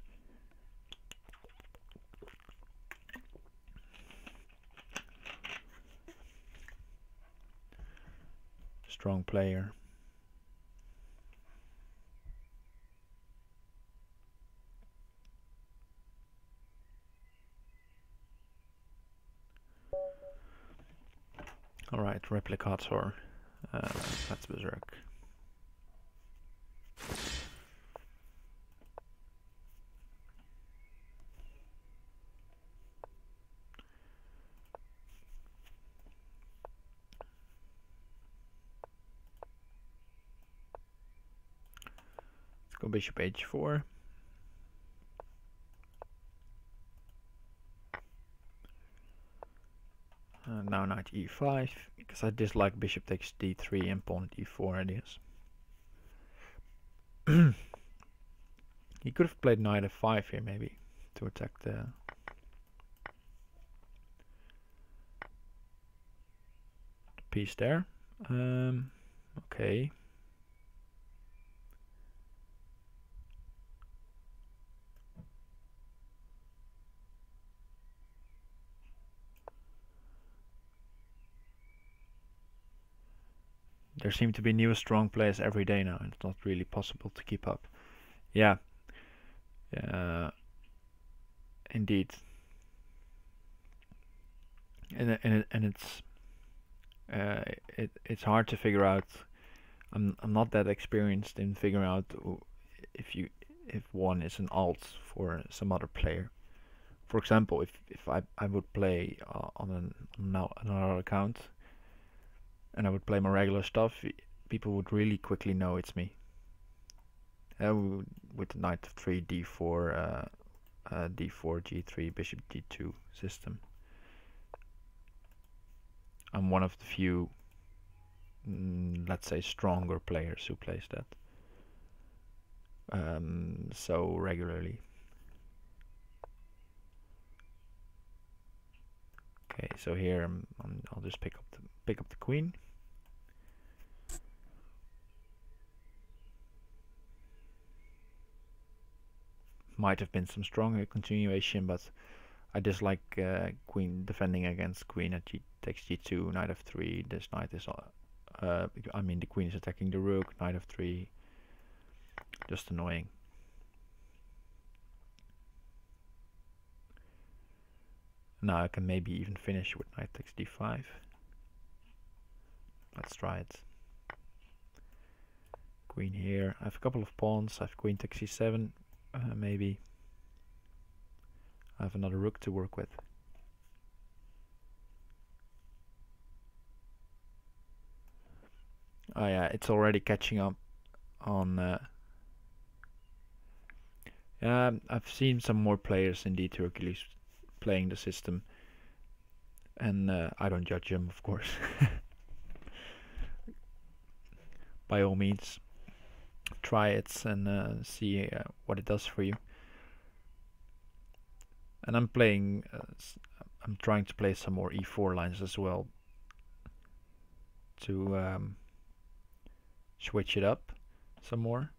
Strong player. Alright, Replicator. That's Berserk. Let's go bishop h4. Now knight e5, because I dislike bishop takes d3 and pawn d4 ideas. He could have played knight f5 here maybe to attack the piece there. Okay. There seem to be new strong players every day now, and it's not really possible to keep up. Yeah. Indeed. And it's hard to figure out. I'm not that experienced in figuring out if one is an alt for some other player. For example, if I would play on another account and I would play my regular stuff, people would really quickly know it's me. With the knight f3, d4, d4, g3, bishop d2 system. I'm one of the few, let's say, stronger players who plays that so regularly. Okay, so here I'll just pick up the queen. Might have been some stronger continuation, but I dislike queen defending against queen at g takes g2, knight f3. This knight is, I mean, the queen is attacking the rook. Knight f3, just annoying. Now I can maybe even finish with knight takes d5. Let's try it. Queen here. I have a couple of pawns. I have queen takes c7. Maybe I have another rook to work with. Oh yeah, it's already catching up on. I've seen some more players indeed who are actually playing the system, and I don't judge them, of course. By all means, try it and see what it does for you. And I'm playing. I'm trying to play some more e4 lines as well to switch it up some more.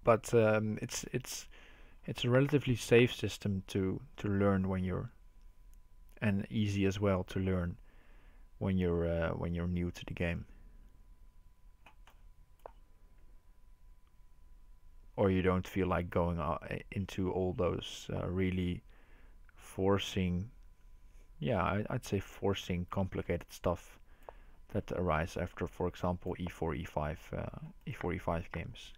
But it's a relatively safe system to learn when you're, and easy as well to learn when you're new to the game, or you don't feel like going into all those really forcing, yeah, I'd say forcing complicated stuff that arise after, for example, e4 e5 e4 e5 games.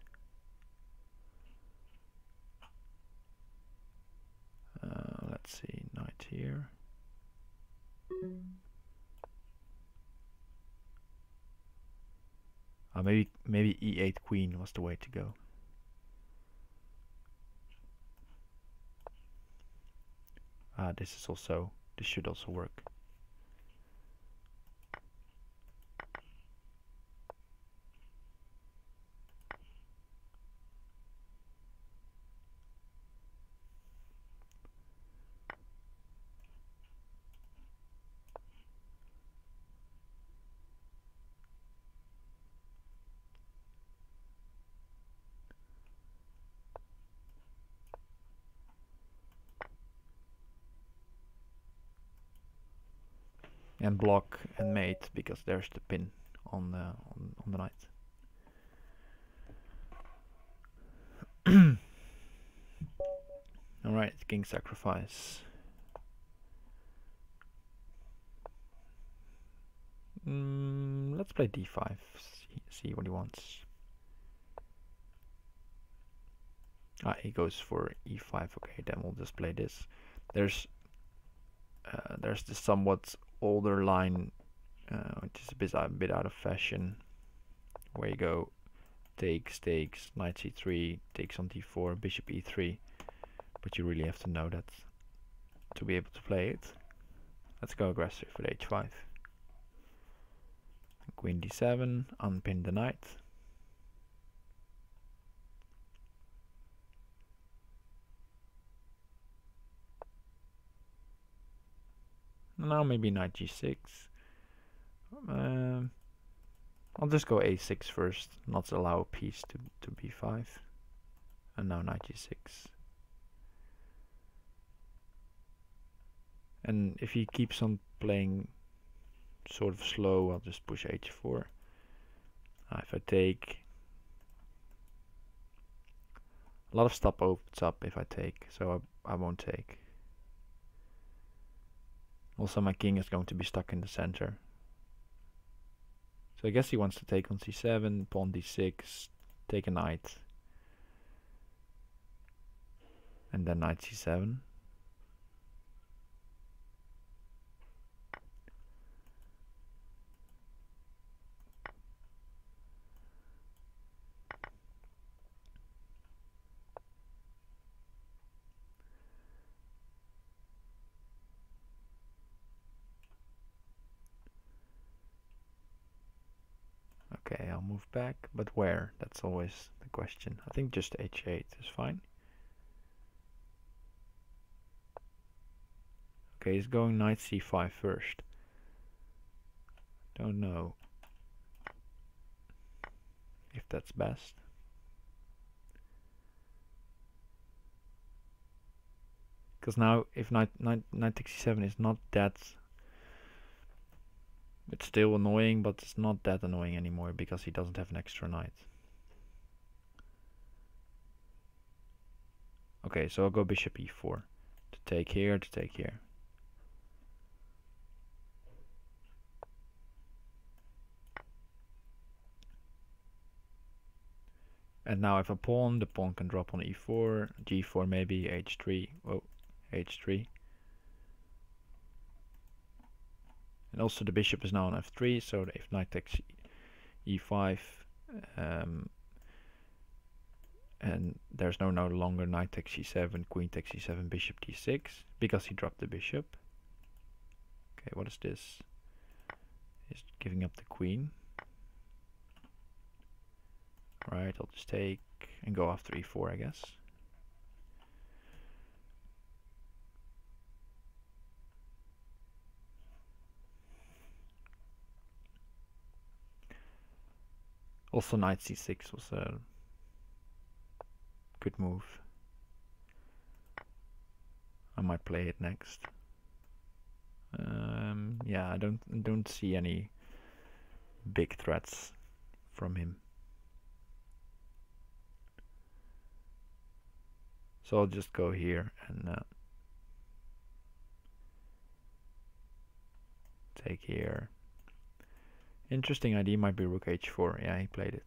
Let's see, knight here. Maybe e8 queen was the way to go. This should also work. And block and mate, because there's the pin on the knight. Alright, king sacrifice. Let's play d5, see what he wants. He goes for e5. Okay, then we'll just play this. There's this somewhat older line, which is a bit out of fashion, where you go takes, knight c3, takes on d4, bishop e3. But you really have to know that to be able to play it. Let's go aggressive with h5. Queen d7, unpin the knight. Now maybe knight g6. I'll just go a6 first, not allow a piece to b5. And now knight g6. And if he keeps on playing sort of slow, I'll just push h4. If I take, a lot of stuff opens up if I take, so I won't take. Also my king is going to be stuck in the center. So I guess he wants to take on c7, pawn d6, take a knight. And then knight c7. Okay, I'll move back, but where? That's always the question. I think just h8 is fine. Okay, he's going knight c5 first. Don't know if that's best. Because now, if knight takes c7 is not that... It's still annoying, but it's not that annoying anymore because he doesn't have an extra knight. Okay, so I'll go bishop e4. To take here, to take here. And now if I pawn, the pawn can drop on e4, g4 maybe, h3, oh, h3. And also the bishop is now on f3, so if knight takes e5, and there's no longer knight takes c7, queen takes c7, bishop d6, because he dropped the bishop. Okay, what is this? He's giving up the queen. Right, I'll just take and go after e4, I guess. Also knight c6 was a good move. I might play it next. Yeah, I don't see any big threats from him. So I'll just go here and take here. Interesting idea might be rook h4. Yeah, he played it.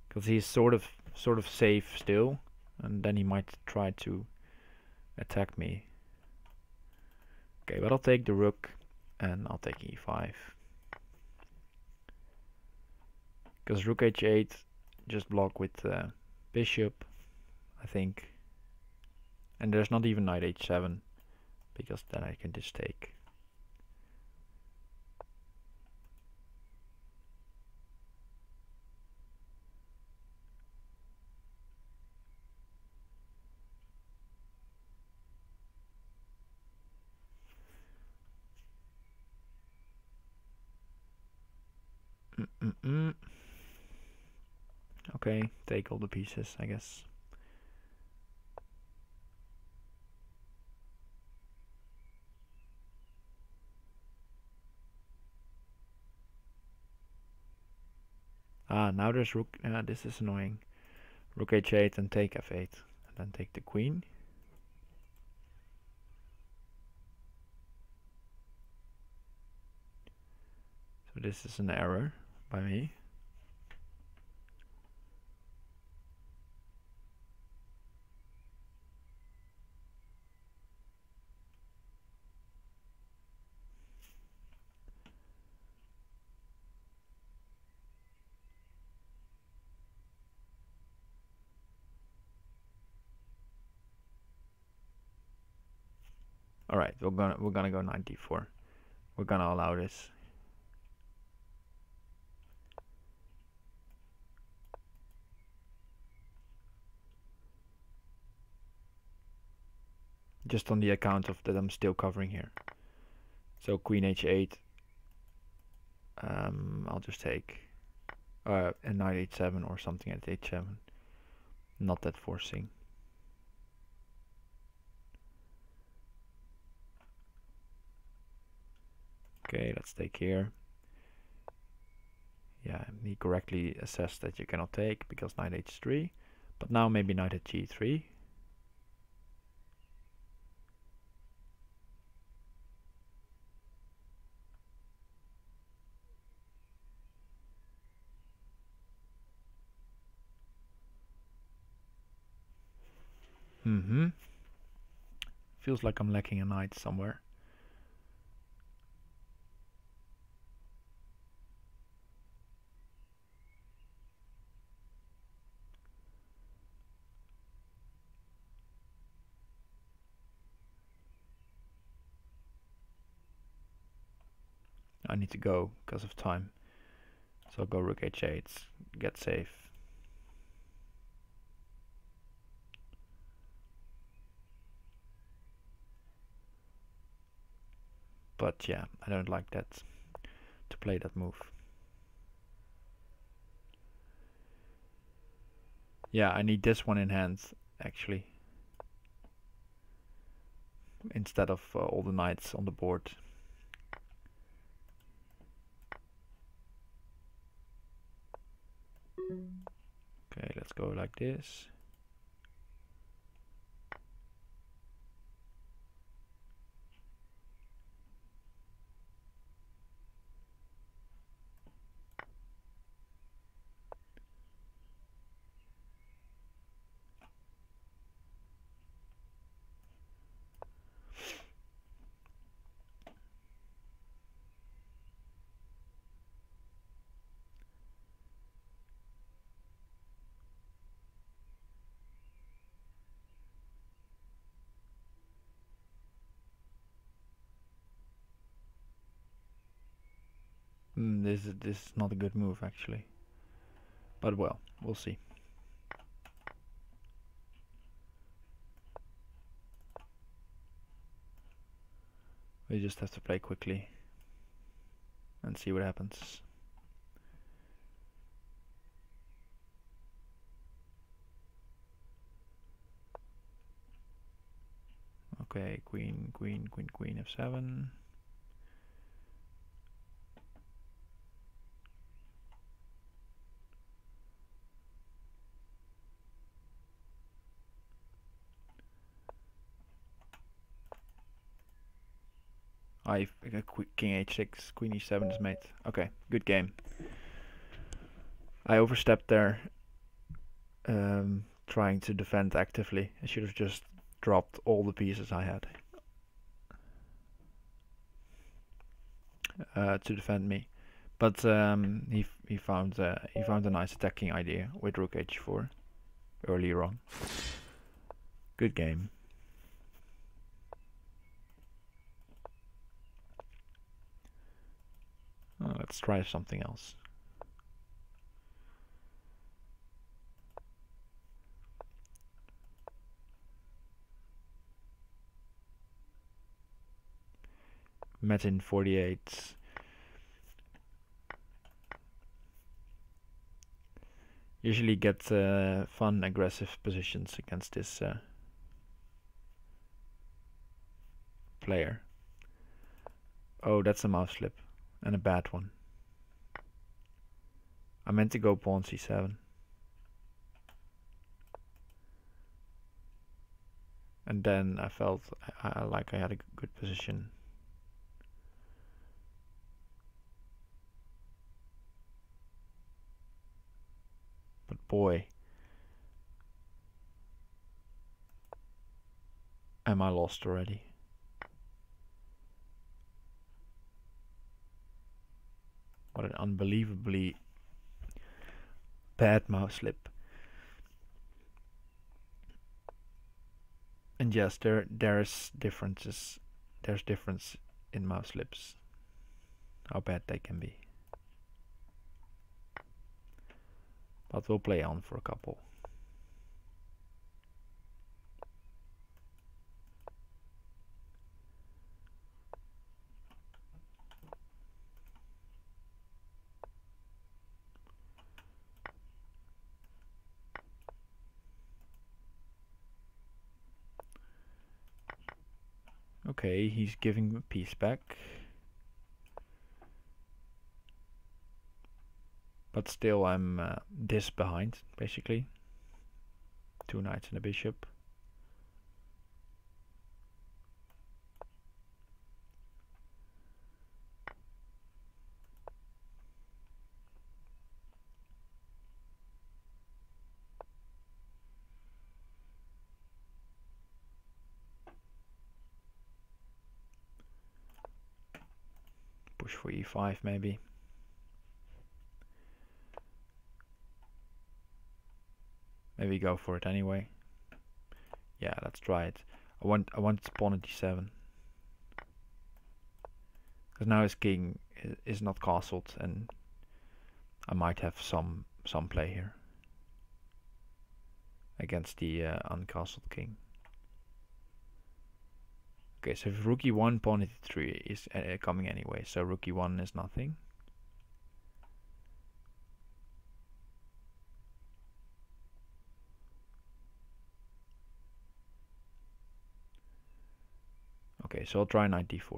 Because he's sort of safe still, and then he might try to attack me. Okay, but I'll take the rook and I'll take e5. Because rook h8 just block with bishop, I think. And there's not even knight h7, because then I can just take. Okay, take all the pieces, I guess. Ah, now there's rook. This is annoying. Rook h8 and take f8. And then take the queen. So this is an error by me. Alright, we're gonna go knight d4. We're gonna allow this. Just on the account of that I'm still covering here. So queen h8. I'll just take a knight h7 or something at h7. Not that forcing. Okay, let's take here. Yeah, he correctly assessed that you cannot take because knight h3. But now maybe knight at g3. Feels like I'm lacking a knight somewhere. I need to go because of time. So I'll go rook h8, get safe. But yeah, I don't like that, to play that move. Yeah, I need this one in hand, actually. Instead of all the knights on the board. Okay, let's go like this. This is not a good move actually. But well, we'll see. We just have to play quickly and see what happens. Okay, queen, queen, queen, queen, f7. I king h6, queen e7 is mate. Okay, good game. I overstepped there, trying to defend actively. I should have just dropped all the pieces I had to defend me. But he found a nice attacking idea with rook h4 earlier on. Good game. Let's try something else. Metin 48. Usually get fun aggressive positions against this player. Oh, that's a mouse slip, and a bad one. I meant to go pawn c7. And then I felt like I had a good position. But boy, am I lost already. What an unbelievably bad mouse slip. And yes, there's differences. There's difference in mouse slips. How bad they can be. But we'll play on for a couple. Okay, he's giving a piece back. But still I'm this behind, basically. 2 knights and a bishop. Push for e5 maybe. Maybe go for it anyway. Yeah, let's try it. I want pawn at d7. Because now his king is not castled and I might have some play here. Against the uncastled king. Okay, so if rook e1, pawn at e3 is coming anyway, so rook e1 is nothing. Okay, so I'll try knight d4.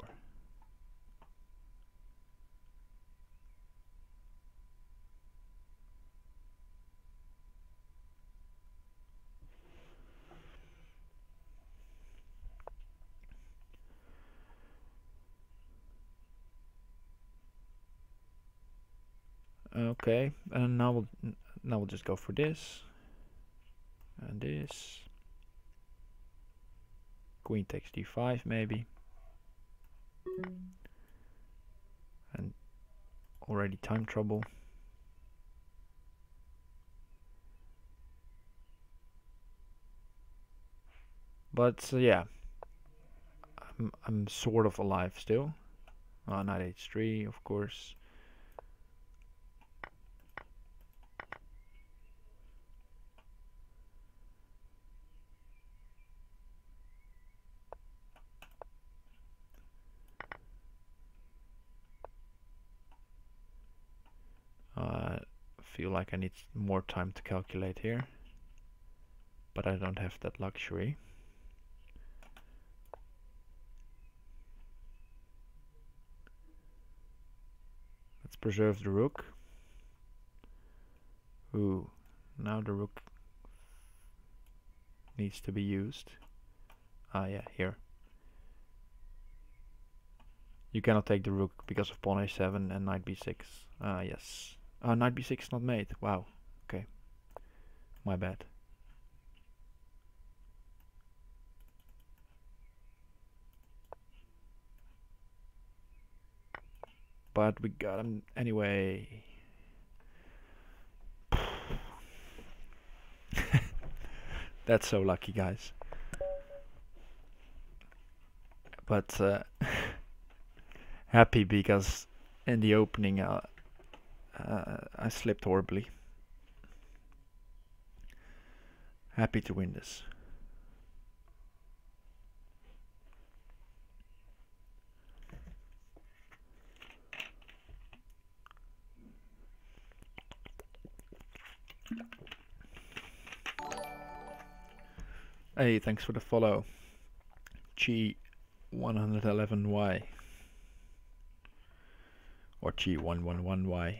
Okay, and now we'll just go for this and this. Queen takes d5 maybe. And already time trouble. But yeah, I'm sort of alive still. Knight h3, of course. Feel like I need more time to calculate here, but I don't have that luxury. Let's preserve the rook. Ooh, now the rook needs to be used. Yeah, here. You cannot take the rook because of pawn a7 and knight b6. Yes. Knight b6 not made. Wow. Okay. My bad. But we got him anyway. That's so lucky, guys. But happy because in the opening I slipped horribly. Happy to win this. Hey, thanks for the follow. G111Y. Or G111Y.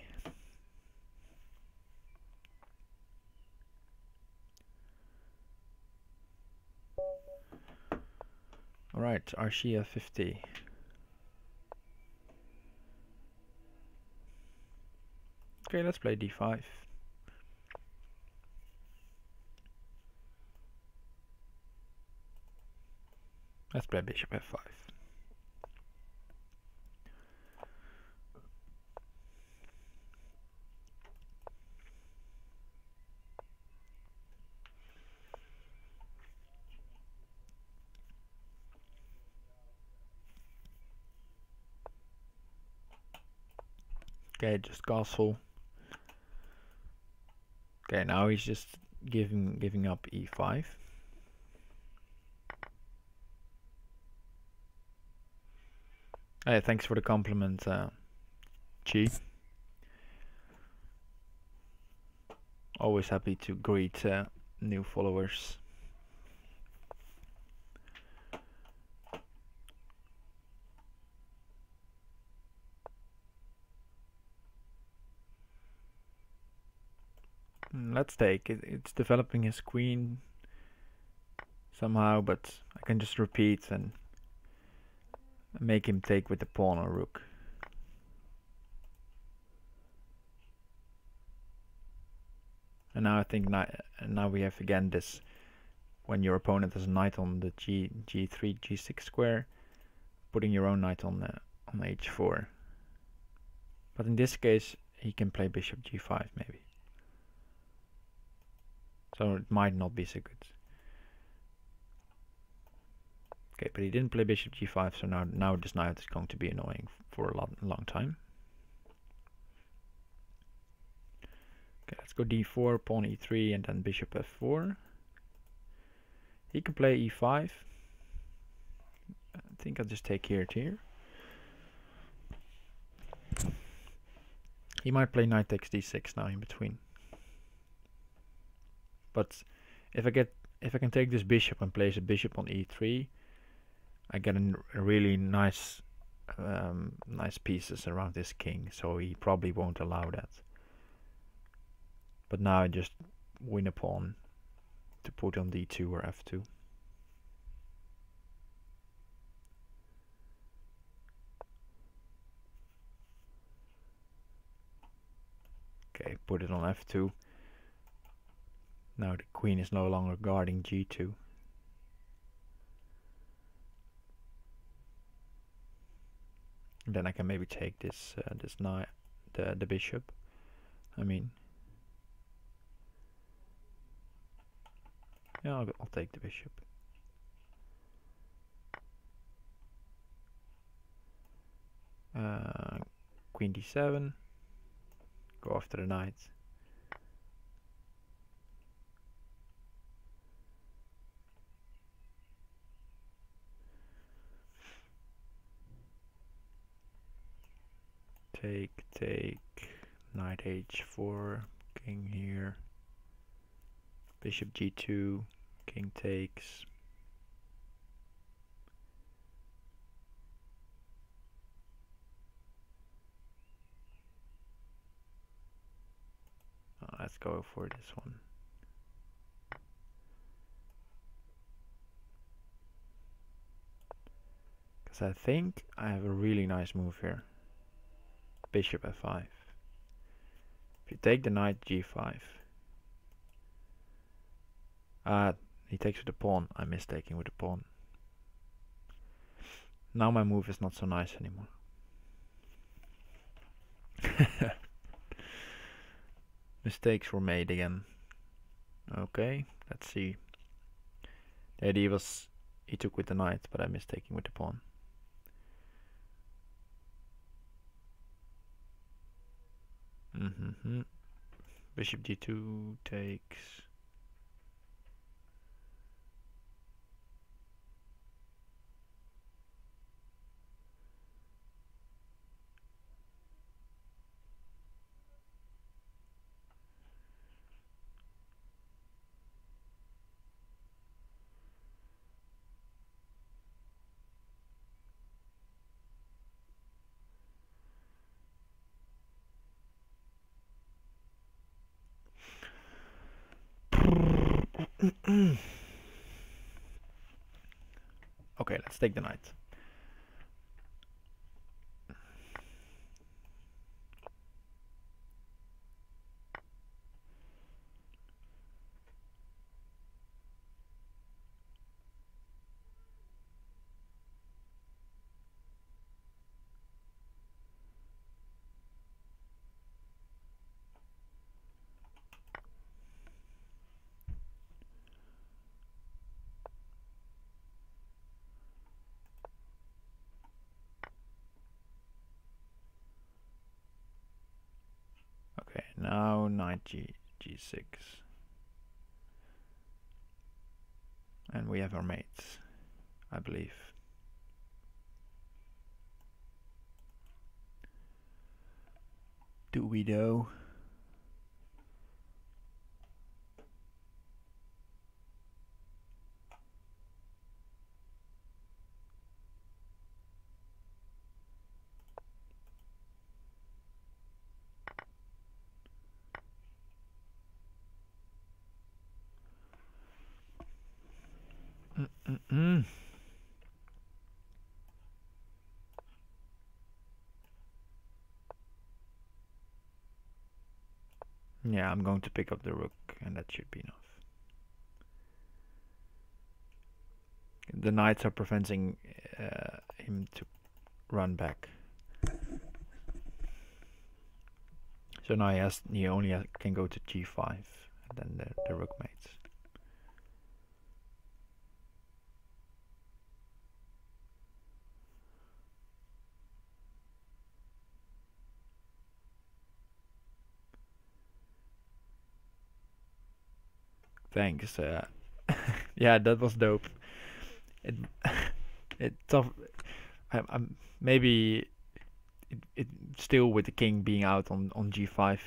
Alright, Arshia 50. Okay, let's play d5. Let's play bishop f5. Okay, just castle. Okay, now he's just giving up e5. Hey, thanks for the compliment, Chi. Always happy to greet new followers. Let's take it. It's developing his queen somehow, but I can just repeat and make him take with the pawn or rook. And now I think now we have again this, when your opponent has a knight on the g3, g6 square, putting your own knight on h4. But in this case, he can play bishop g5 maybe. So it might not be so good. Okay, but he didn't play bishop g5, so now this knight is going to be annoying for a long time. Okay, let's go d4, pawn e3, and then bishop f4. He can play e5. I think I'll just take here to here. He might play knight takes d6 now in between. But if I can take this bishop and place a bishop on e3, I get a really nice pieces around this king, so he probably won't allow that. But now I just win a pawn to put on d2 or f2. Okay, put it on f2. Now the queen is no longer guarding g2. And then I can maybe take this knight, the bishop. I mean, yeah, I'll take the bishop. Queen d7. Go after the knight. Take, knight h4, king here, bishop g2, king takes. Let's go for this one. Because I think I have a really nice move here. Bishop f5. If you take the knight g5. He takes with the pawn. I'm mistaking with the pawn. Now my move is not so nice anymore. Mistakes were made again. Okay, let's see. The idea was he took with the knight, but I'm mistaking with the pawn. Bishop g2 takes. Okay, let's take the knight. Okay, now knight g6. And we have our mates, I believe. Do we though? Yeah, I'm going to pick up the rook, and that should be enough. The knights are preventing him to run back. So now he only can go to g5, and then the rook mates. Thanks. Yeah, that was dope. It tough. I'm maybe it still with the king being out on g5.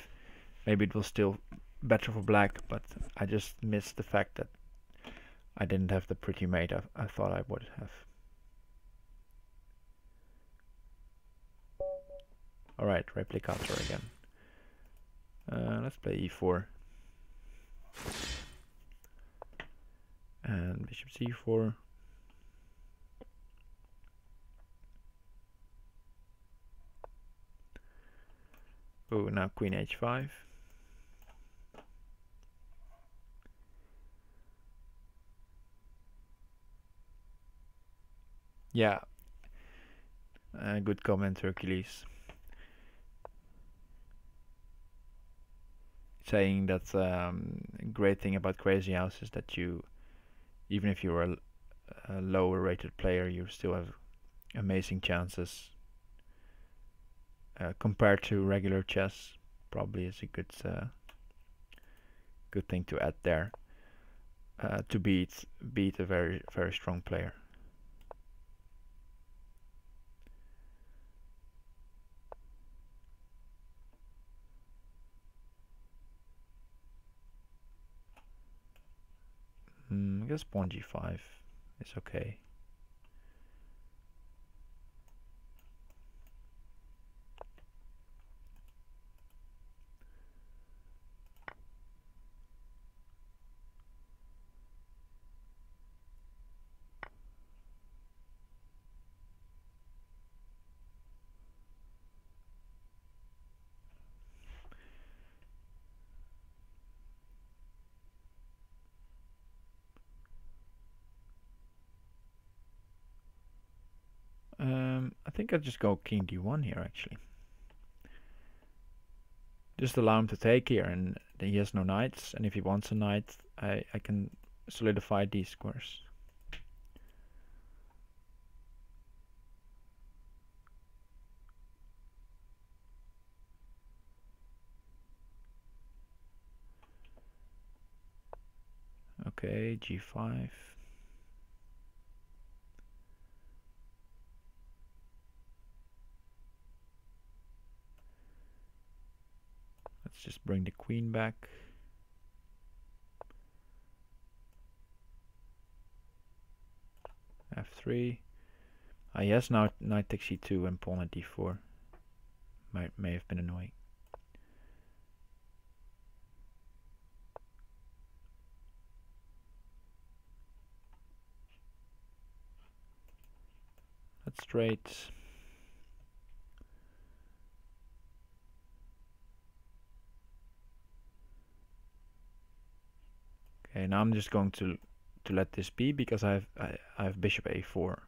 Maybe it was still better for black, but I just missed the fact that I didn't have the pretty mate I thought I would have. Alright, replicator again. Let's play e4. And bishop c4. Oh, now queen h5. Yeah. Good comment, Hercules. Saying that great thing about Crazyhouse is that you, even if you're a lower rated player, you still have amazing chances compared to regular chess. Probably is a good thing to add there to beat a very strong player. I guess pawn g5 is okay. I think I'll just go king d1 here actually. Just allow him to take here, and he has no knights, and if he wants a knight, I can solidify these squares. Okay, g5. Let's just bring the queen back. f3. Yes, now knight takes e2 and pawn at d4. May have been annoying. That's straight. Okay, now I'm just going to let this be because I have bishop a4.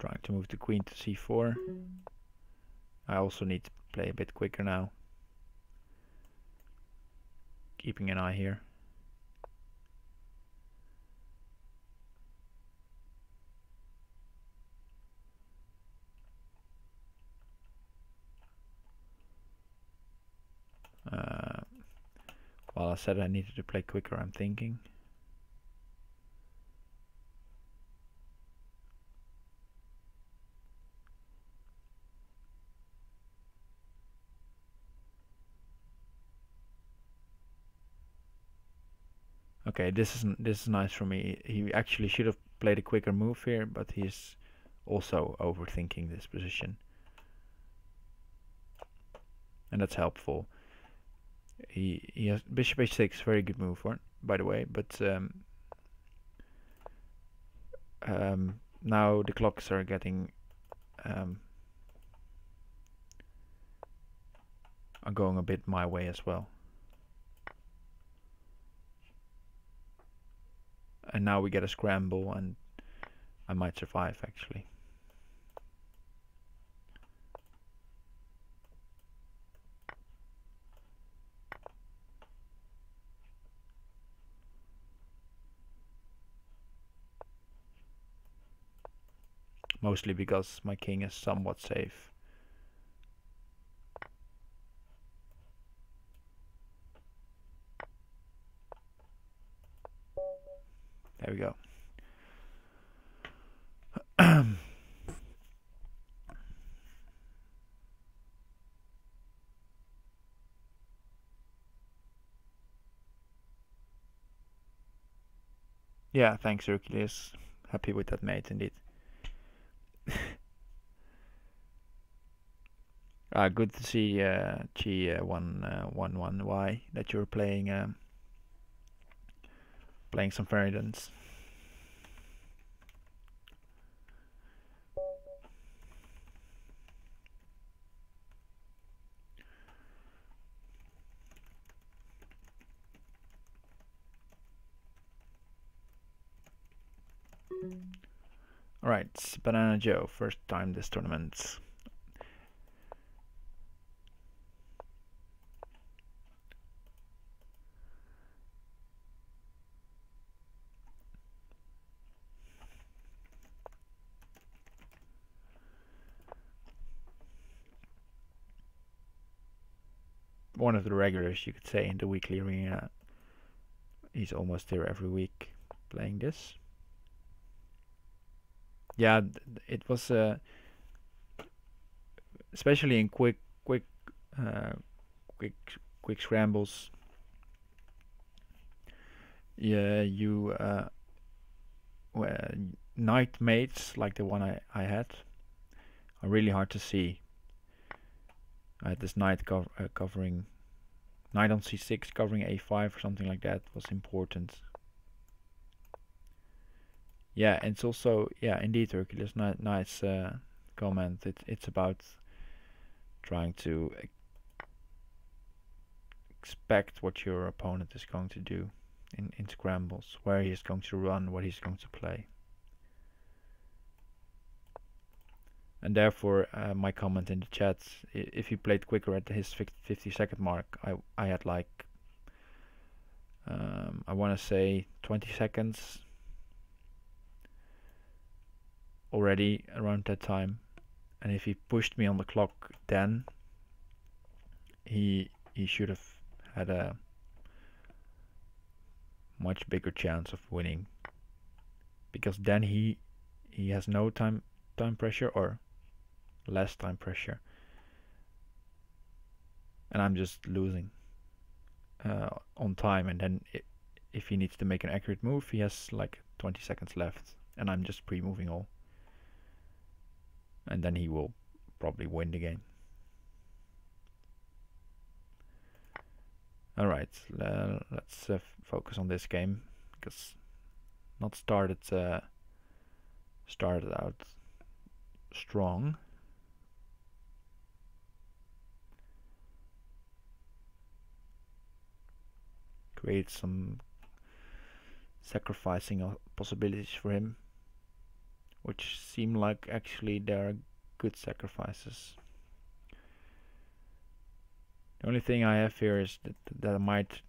Trying to move the queen to c4. I also need to play a bit quicker now. Keeping an eye here. Well, I said I needed to play quicker, I'm thinking. Okay, this is nice for me. He actually should have played a quicker move here, but he's also overthinking this position. And that's helpful. He has bishop h6, very good move, by the way, but now the clocks are getting are going a bit my way as well. And now we get a scramble, and I might survive actually. Mostly because my king is somewhat safe. There we go. Yeah, thanks Hercules. Happy with that mate indeed. Good to see G111Y that you're playing playing some Feridans. Alright, Banana Joe, first time this tournament. One of the regulars, you could say, in the weekly arena. He's almost here every week playing this. Yeah, it was especially in quick scrambles. Yeah, you knight mates like the one I had are really hard to see. I had this knight covering knight on c6, covering a5 or something like that was important. Yeah, and it's also, yeah, indeed, Hercules, nice comment. It's about trying to expect what your opponent is going to do in scrambles, where he is going to run, what he's going to play. And therefore, my comment in the chat, if he played quicker at his 50-second mark, I had like, I want to say 20 seconds already around that time. And if he pushed me on the clock then, he should have had a much bigger chance of winning, because then he has no time pressure, or less time pressure, and I'm just losing on time, and then if he needs to make an accurate move, he has like 20 seconds left, and I'm just pre-moving all. And then he will probably win the game. Alright, let's focus on this game, because not started out strong. Create some sacrificing possibilities for him, which seem like actually they are good sacrifices. The only thing I have here is that I might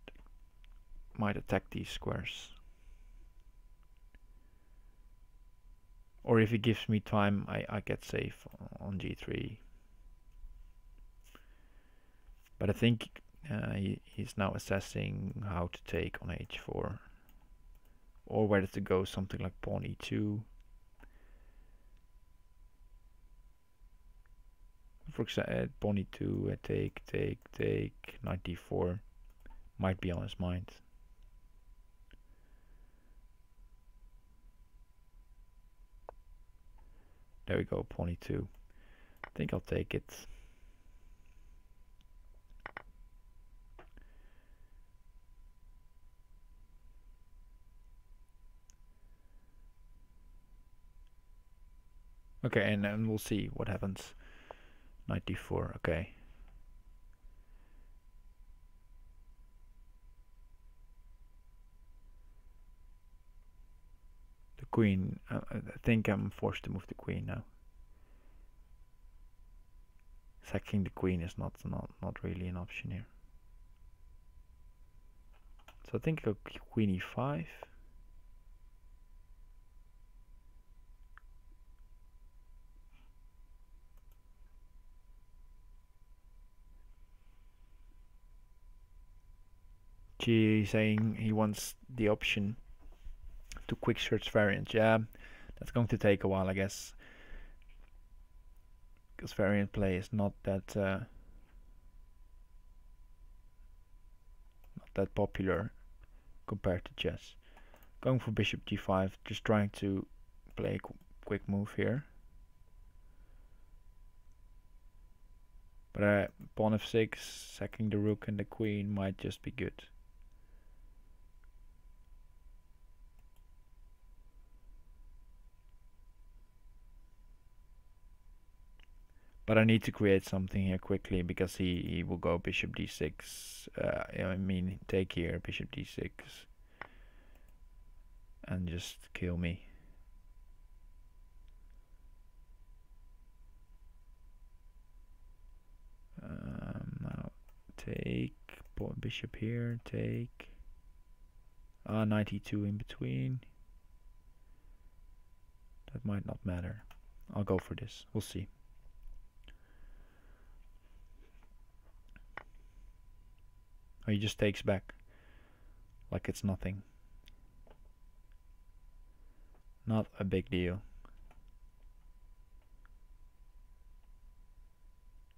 attack these squares. Or if he gives me time, I get safe on g3. But I think he's now assessing how to take on h4. Or whether to go something like pawn e2. For example, pawn e2, take, knight d4 might be on his mind. There we go, pawn e2. I think I'll take it. Okay, and then we'll see what happens. Knight d4, okay. The queen, I think I'm forced to move the queen now. Sacking the queen is not really an option here. So I think I'll go queen e5. G saying he wants the option to quick search variants. Yeah, that's going to take a while, I guess, because variant play is not that popular compared to chess. Going for bishop g5, just trying to play a quick move here. But pawn f6, sacking the rook and the queen might just be good. But I need to create something here quickly, because he will go bishop d6. I mean, take here, bishop d6. And just kill me. Now take, bishop here, take. Knight e2 in between. That might not matter. I'll go for this. We'll see. Oh, he just takes back like it's nothing. Not a big deal.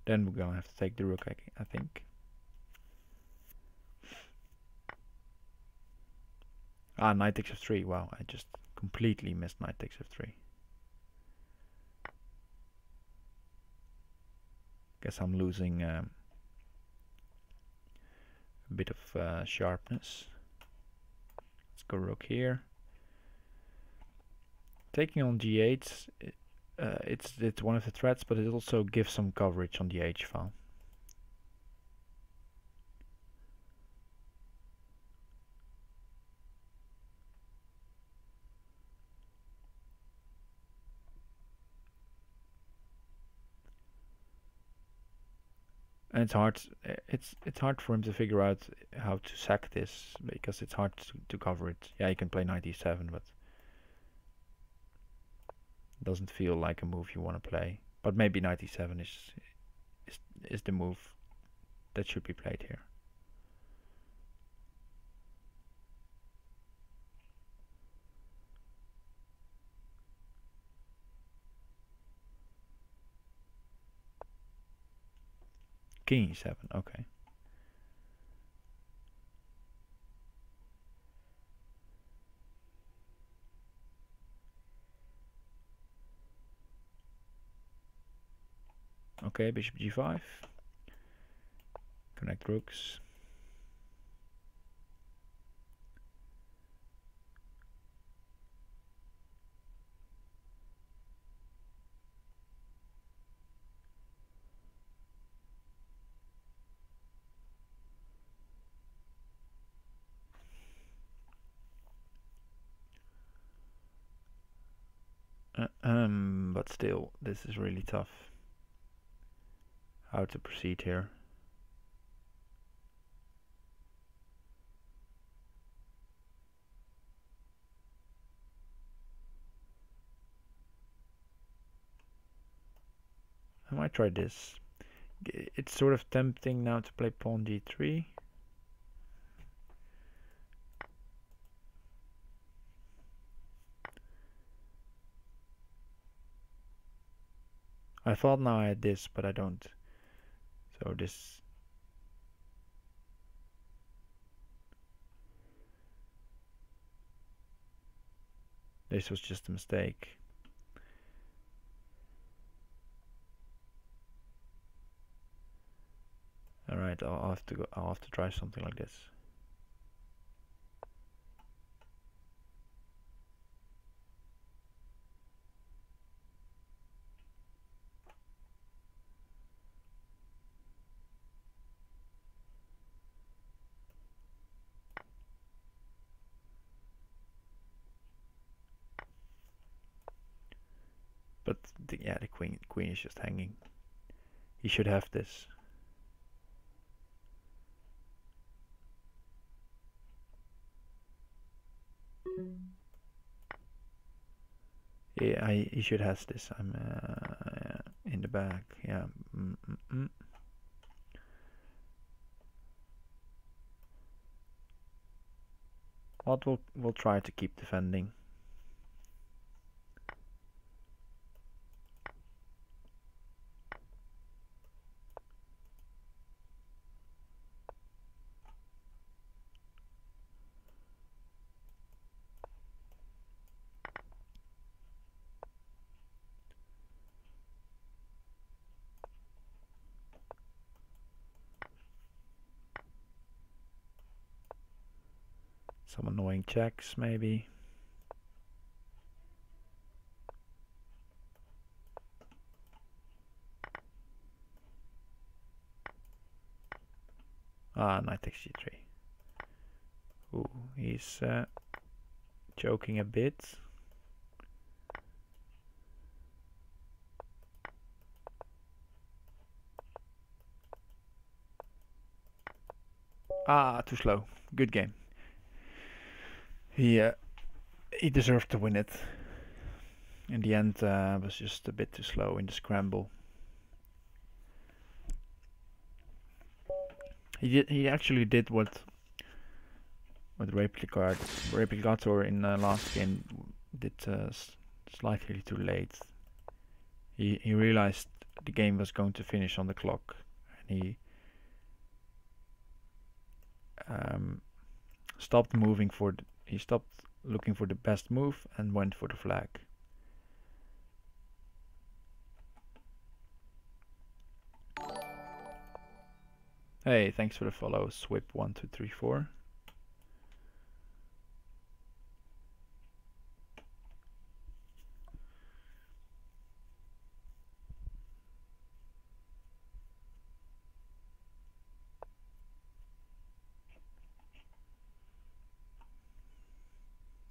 Then we're gonna have to take the rook, I think. Knight takes f3. Wow, I just completely missed knight takes f3. Guess I'm losing a bit of sharpness. Let's go rook here. Taking on g8, it's one of the threats, but it also gives some coverage on the h file. And it's hard for him to figure out how to sack this, because it's hard to cover it. Yeah, you can play knight e7, but it doesn't feel like a move you want to play. But maybe knight e7 is the move that should be played here. King e7, okay. Okay, bishop g5. Connect rooks. But still, this is really tough. How to proceed here? I might try this. It's sort of tempting now to play pawn g3. I thought now I had this, but I don't. So this... This was just a mistake. Alright, I'll have to try something like this. But yeah, the queen is just hanging. He should have this. Yeah, he should have this. I'm in the back. Yeah. But we'll try to keep defending. Some annoying checks, maybe. Ah, knight takes g3. Ooh, he's joking a bit. Ah, too slow. Good game. He deserved to win it. In the end, was just a bit too slow in the scramble. He actually did what Replicator in last game did slightly too late. He realized the game was going to finish on the clock, and he stopped moving he stopped looking for the best move and went for the flag. Hey, thanks for the follow, Swip1234.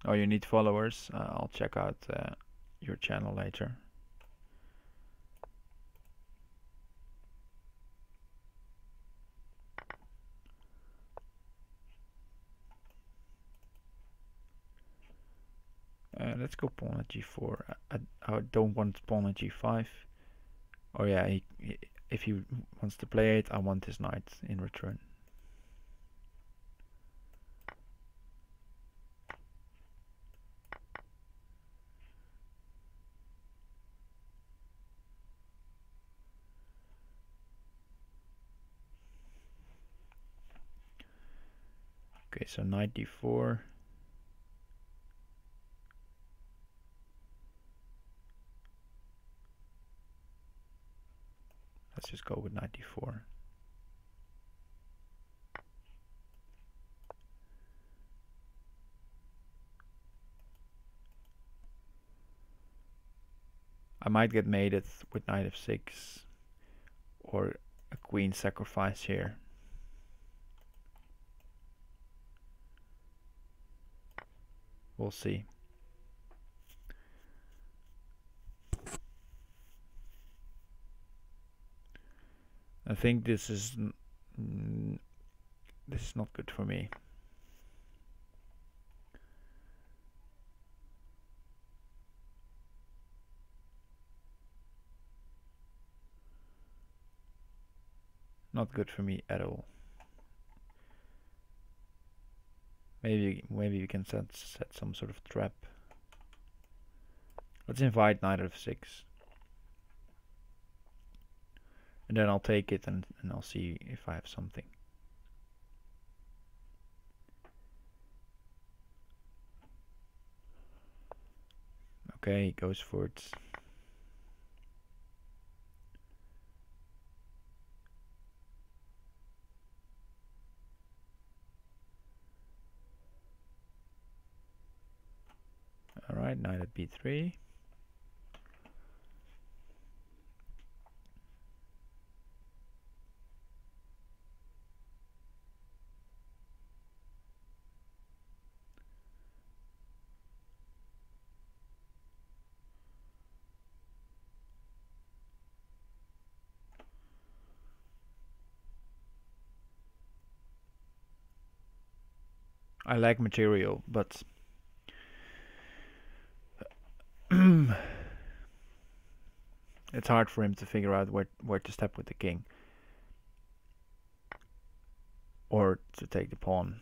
Oh, you need followers? I'll check out your channel later. Let's go pawn at g4. I don't want pawn at g5. Oh yeah, if he wants to play it, I want his knight in return. Okay, so knight d4. let's just go with knight d4. I might get mated with knight f6 or a queen sacrifice here. We'll see. I think this is not good for me. Not good for me at all. Maybe we can set some sort of trap. Let's invite knight f6. And then I'll take it and I'll see if I have something. Okay, he goes for it. Alright, knight at b3. I like material, but it's hard for him to figure out where to step with the king. Or to take the pawn.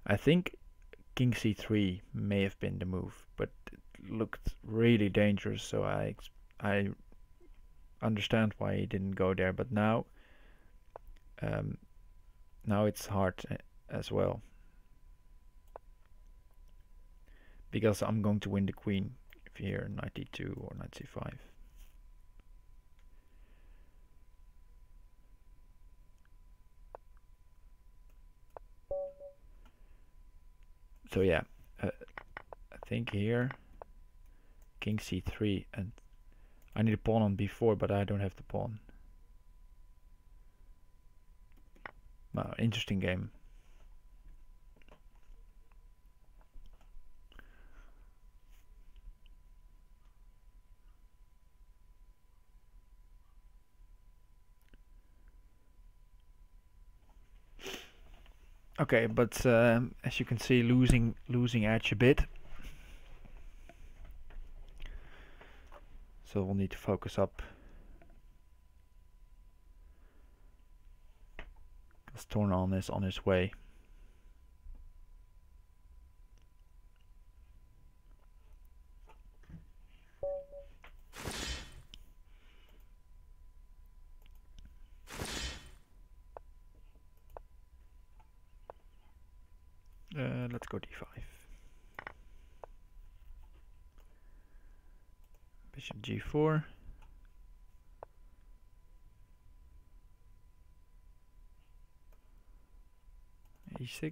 I think king c3 may have been the move, but it looked really dangerous, so I understand why he didn't go there, but now it's hard as well. Because I'm going to win the queen if here knight d2 or knight c5. So yeah, I think here king c3, and I need a pawn on b4, but I don't have the pawn. Wow, interesting game. Okay, but as you can see, losing edge a bit. So we'll need to focus up. Because Tornon is on his way. Let's go d5. Bishop g4. e6.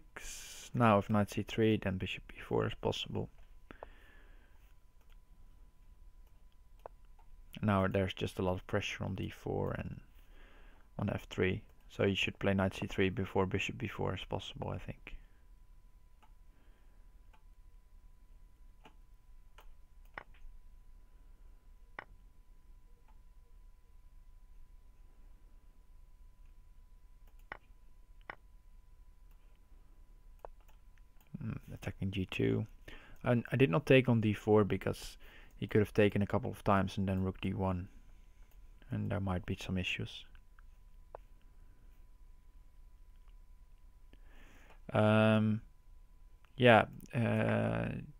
Now if knight c3, then bishop b4 is possible. Now there's just a lot of pressure on d4 and on f3. So you should play knight c3 before bishop b4 is possible, I think. Attacking g2. And I did not take on d4 because he could have taken a couple of times and then rook d1. And there might be some issues. Yeah,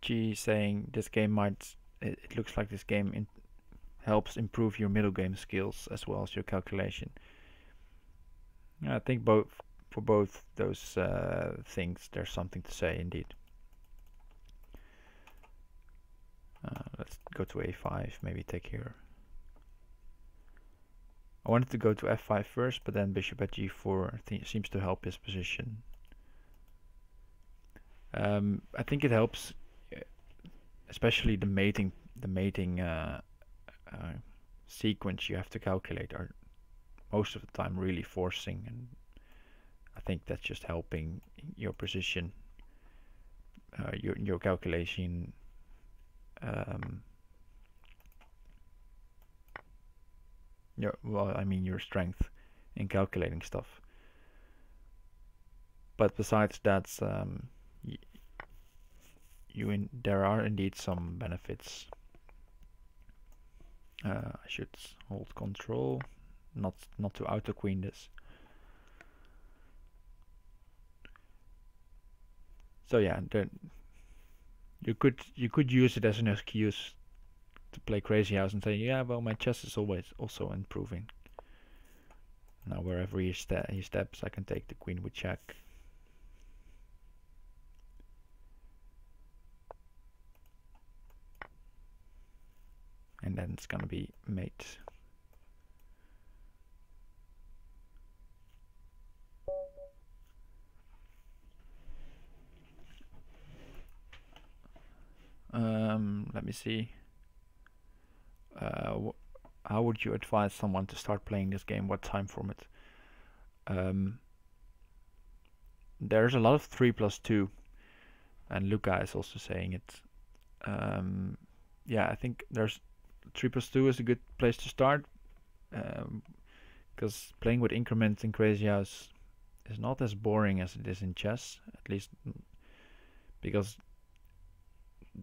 G saying this game might, it looks like this game helps improve your middle game skills as well as your calculation. I think for both those things there's something to say indeed. Let's go to a5, maybe take here. I wanted to go to f5 first, but then bishop at g4 seems to help his position. I think it helps, especially the mating sequence you have to calculate are most of the time really forcing, and I think that's just helping your position, your calculation. Your strength in calculating stuff. But besides that, there are indeed some benefits. I should hold control, not to auto queen this. So yeah, you could use it as an excuse to play Crazyhouse and say, yeah, well, my chess is always also improving. Now wherever he steps, I can take the queen with check. And then it's gonna be mate. Let me see. How would you advise someone to start playing this game? What time format? There's a lot of 3+2, and Luca is also saying it. Yeah, I think there's 3+2 is a good place to start, because playing with increments in Crazyhouse is not as boring as it is in chess, at least because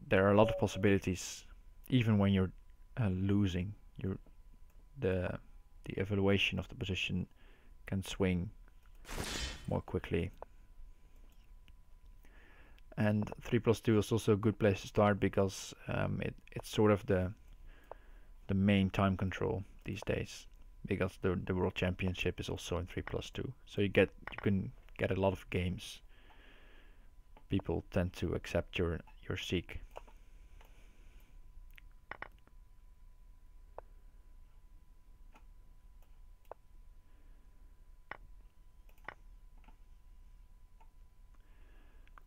there are a lot of possibilities, even when you're losing. The evaluation of the position can swing more quickly. And 3+2 is also a good place to start because it's sort of the main time control these days, because the World Championship is also in 3+2. So you can get a lot of games. People tend to accept your seek.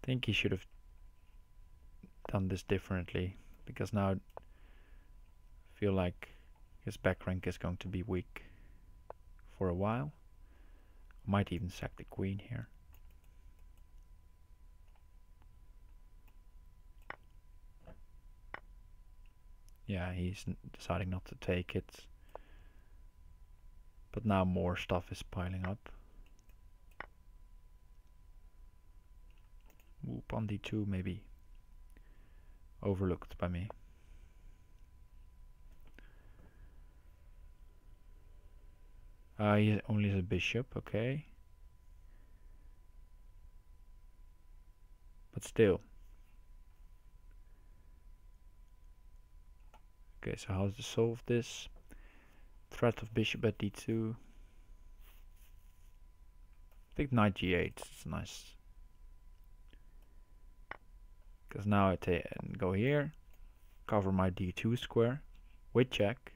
I think he should have done this differently, because now I feel like his back rank is going to be weak for a while. Might even sack the queen here. Yeah, he's deciding not to take it. But now more stuff is piling up. Ooh, pawn d2 maybe overlooked by me. He only has a bishop, okay. But still. Okay, so how to solve this? Threat of bishop at d2. I think knight g8 is nice. Because now I go here, cover my d2 square with check,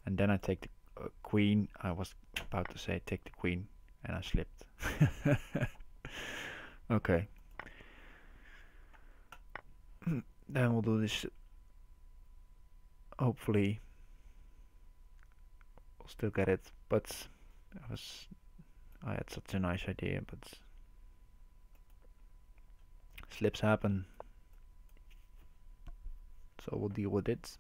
and then I take the queen. I was about to say take the queen, and I slipped. Okay. Then we'll do this. Hopefully, we'll still get it. But I had such a nice idea, but slips happen. So we'll deal with it.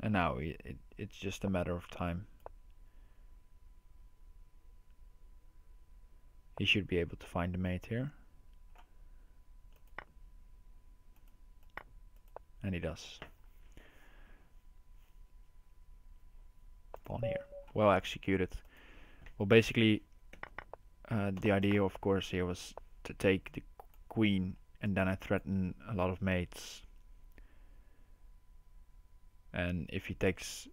And now it's just a matter of time. He should be able to find a mate here. And he does. Pawn here. Well executed. Well, basically, the idea, of course, here was to take the queen, and then I threaten a lot of mates. And if he takes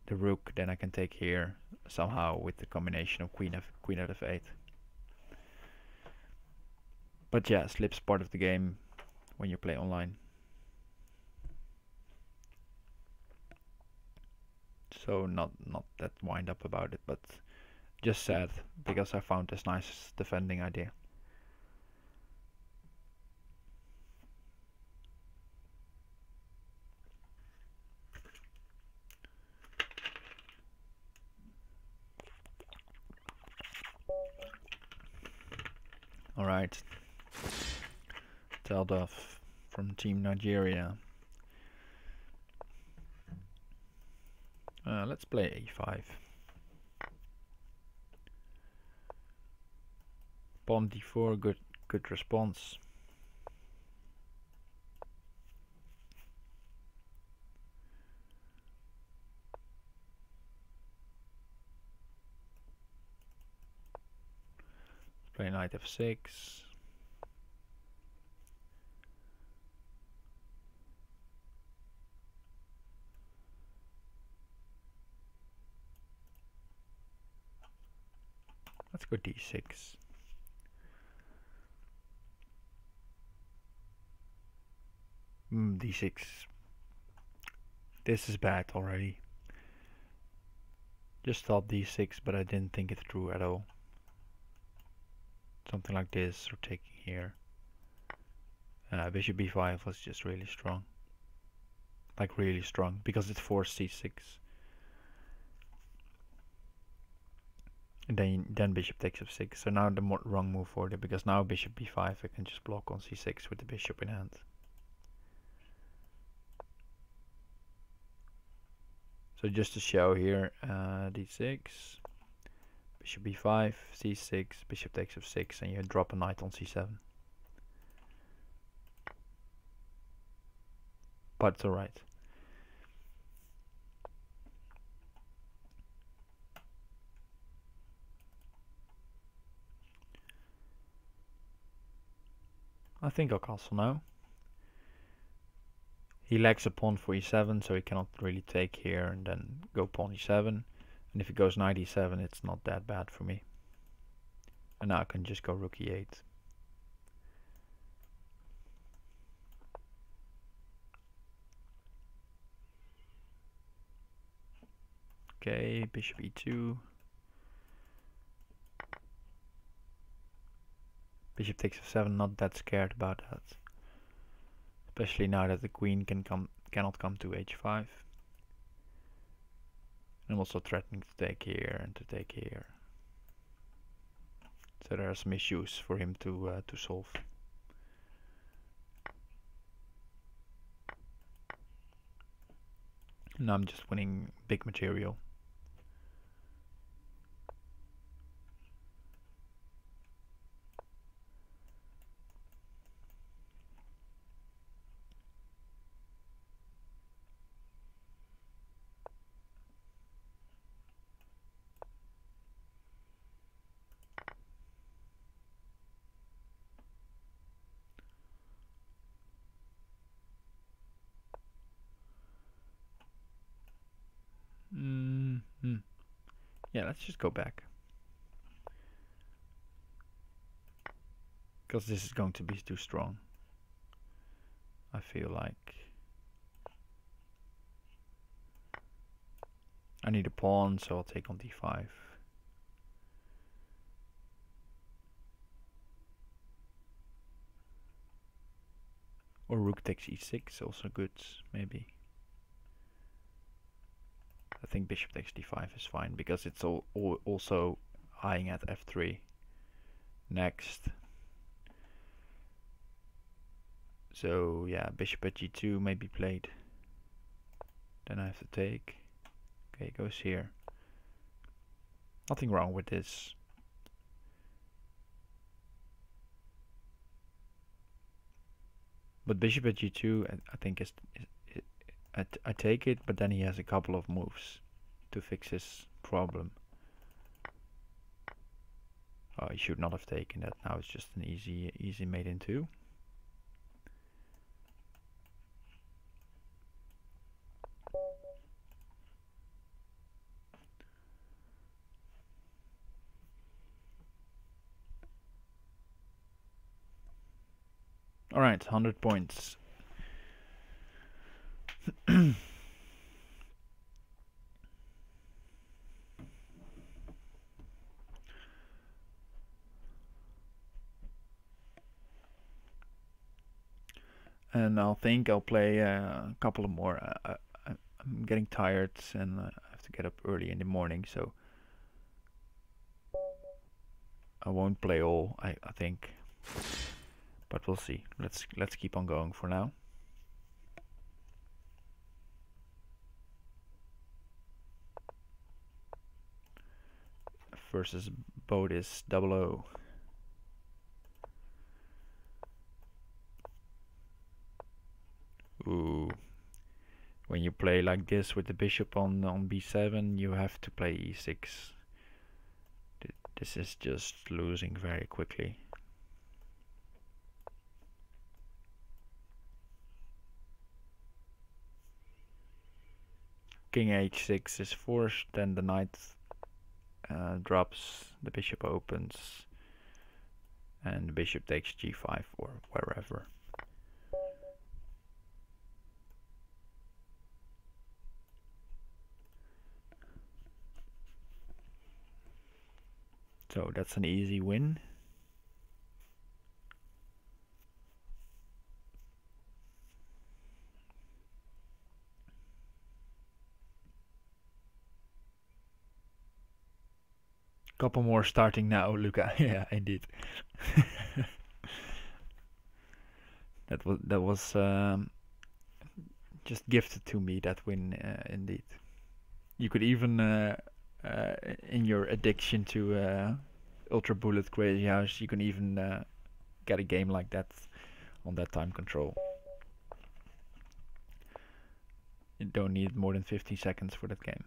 the rook, then I can take here somehow with the combination of queen out of 8. But yeah, slip's part of the game when you play online. So not that wind up about it, but just sad because I found this nice defending idea. Alright, Teldov from Team Nigeria. Let's play a5. Pawn d4, good response. Play knight f6. Let's go d6. D6. This is bad already. Just thought d6, but I didn't think it through at all. Something like this, or taking here. Bishop b5 was just really strong. Like really strong, because it forced c6. And then bishop takes f6. So now the wrong move for it, because now bishop b5 I can just block on c6 with the bishop in hand. So just to show here, d6, bishop b5, c6, bishop takes f6, and you drop a knight on c7. But it's alright. I think I'll castle now. He lacks a pawn for e7, so he cannot really take here and then go pawn e7. And if he goes knight e7, it's not that bad for me. And now I can just go rook e8. Okay, bishop e2. Bishop takes f7, not that scared about that. Especially now that the queen cannot come to h5. And I'm also threatening to take here and to take here. So there are some issues for him to solve. Now I'm just winning big material. Yeah, let's just go back. Because this is going to be too strong. I feel like I need a pawn, so I'll take on d5. Or rook takes e6, also good, maybe. I think bishop takes d5 is fine, because it's also eyeing at f3 next. So yeah, bishop at g2 may be played. Then I have to take. Okay, it goes here. Nothing wrong with this. But bishop at g2, I think I take it, but then he has a couple of moves to fix his problem. Oh, he should not have taken that. Now it's just an easy mate in 2. Alright, 100 points. And I'll play a couple of more. I'm getting tired and I have to get up early in the morning, so I won't play all, I think. But we'll see. Let's keep on going for now. Versus Bodis 00. Ooh. When you play like this with the bishop on b7, you have to play e6. This is just losing very quickly. King h6 is forced, then the knight drops, the bishop opens, and the bishop takes g5 or wherever. So that's an easy win. Couple more starting now, Luca. Yeah, indeed. that was just gifted to me, that win, indeed. You could even in your addiction to Ultra Bullet Crazyhouse, you can even get a game like that on that time control. You don't need more than 15 seconds for that game.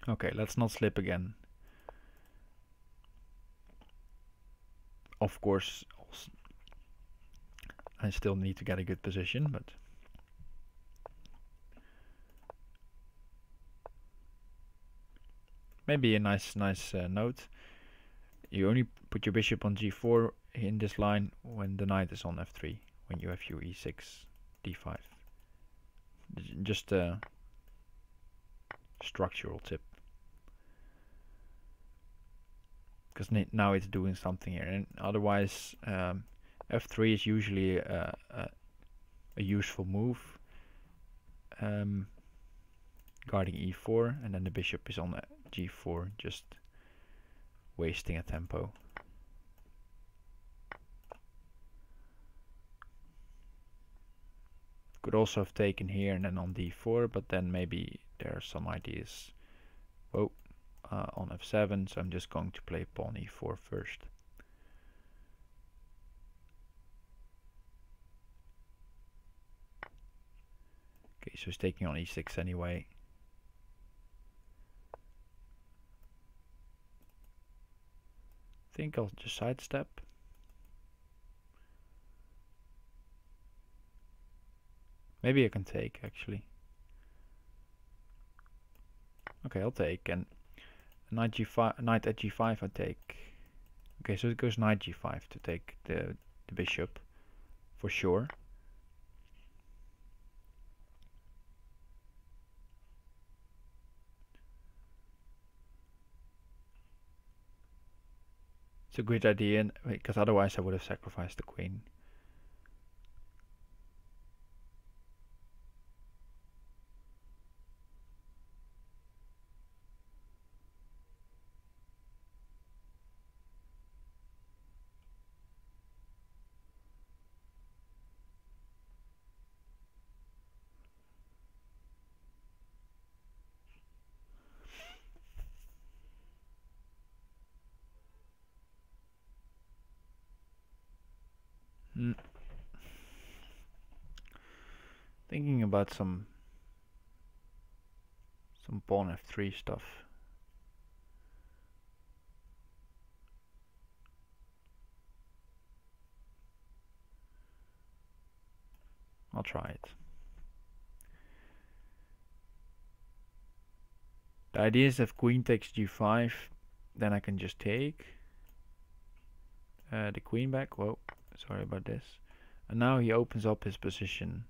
Okay, let's not slip again. Of course, I still need to get a good position, but maybe a nice note. You only put your bishop on g4 in this line when the knight is on f3, when you have your e6, d5. Just a structural tip. Because now it's doing something here, and otherwise f3 is usually a useful move, guarding e4, and then the bishop is on g4, just wasting a tempo. Could also have taken here and then on d4, but then maybe there are some ideas. Whoa. On f7, so I'm just going to play pawn e4 first. Okay, so he's taking on e6 anyway. I think I'll just sidestep. Maybe I can take, actually. Okay, I'll take, and knight g5, knight at g5 I take. Okay, so it goes knight g5 to take the bishop for sure. It's a good idea, because otherwise I would have sacrificed the queen. Thinking about some pawn f3 stuff. I'll try it. The idea is if queen takes g5, then I can just take. the queen back. Whoa, sorry about this. And now he opens up his position.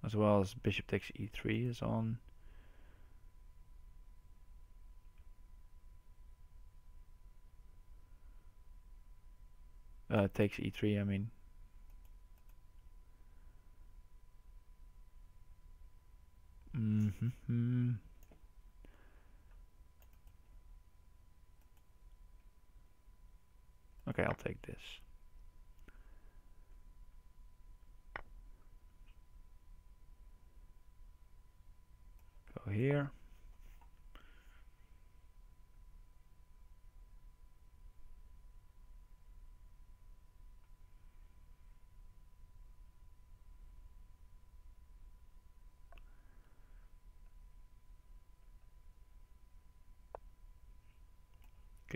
As well as bishop takes e3 is on. Takes e3, I mean. Okay, I'll take this. Go here.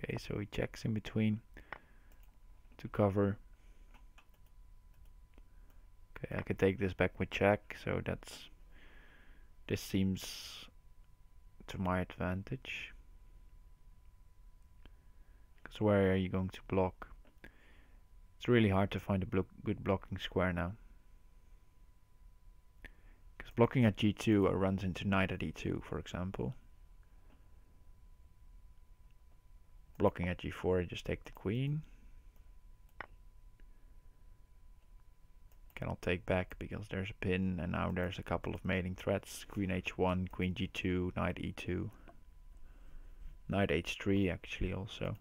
Okay, so he checks in between to cover. Okay, I could take this back with check, so this seems to my advantage. Because where are you going to block? It's really hard to find a good blocking square now. Because blocking at g2 runs into knight at e2, for example. Blocking at g4, just take the queen. Cannot take back because there's a pin, and now there's a couple of mating threats. Queen h1, queen g2, knight e2. Knight h3 actually also.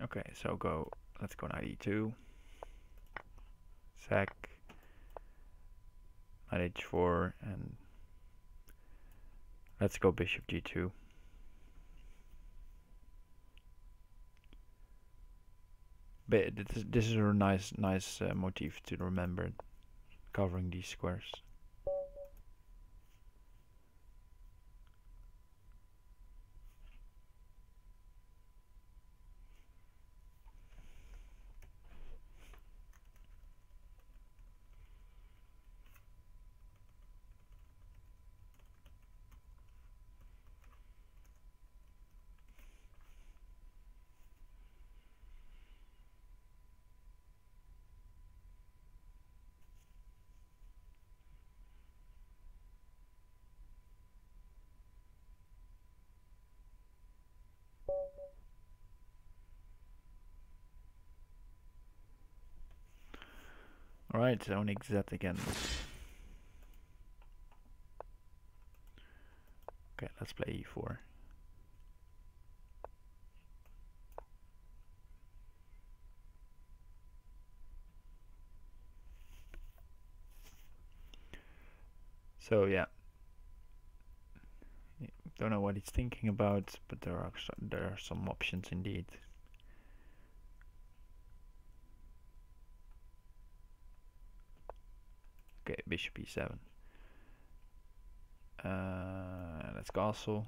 Okay, so let's go knight e2. Sack. Knight h4, and let's go bishop g2. But this is a nice motif to remember, covering these squares. Alright, so Nick Z again. Okay, let's play e4. So yeah, don't know what he's thinking about, but there are some options indeed. Okay, bishop e7. Let's castle.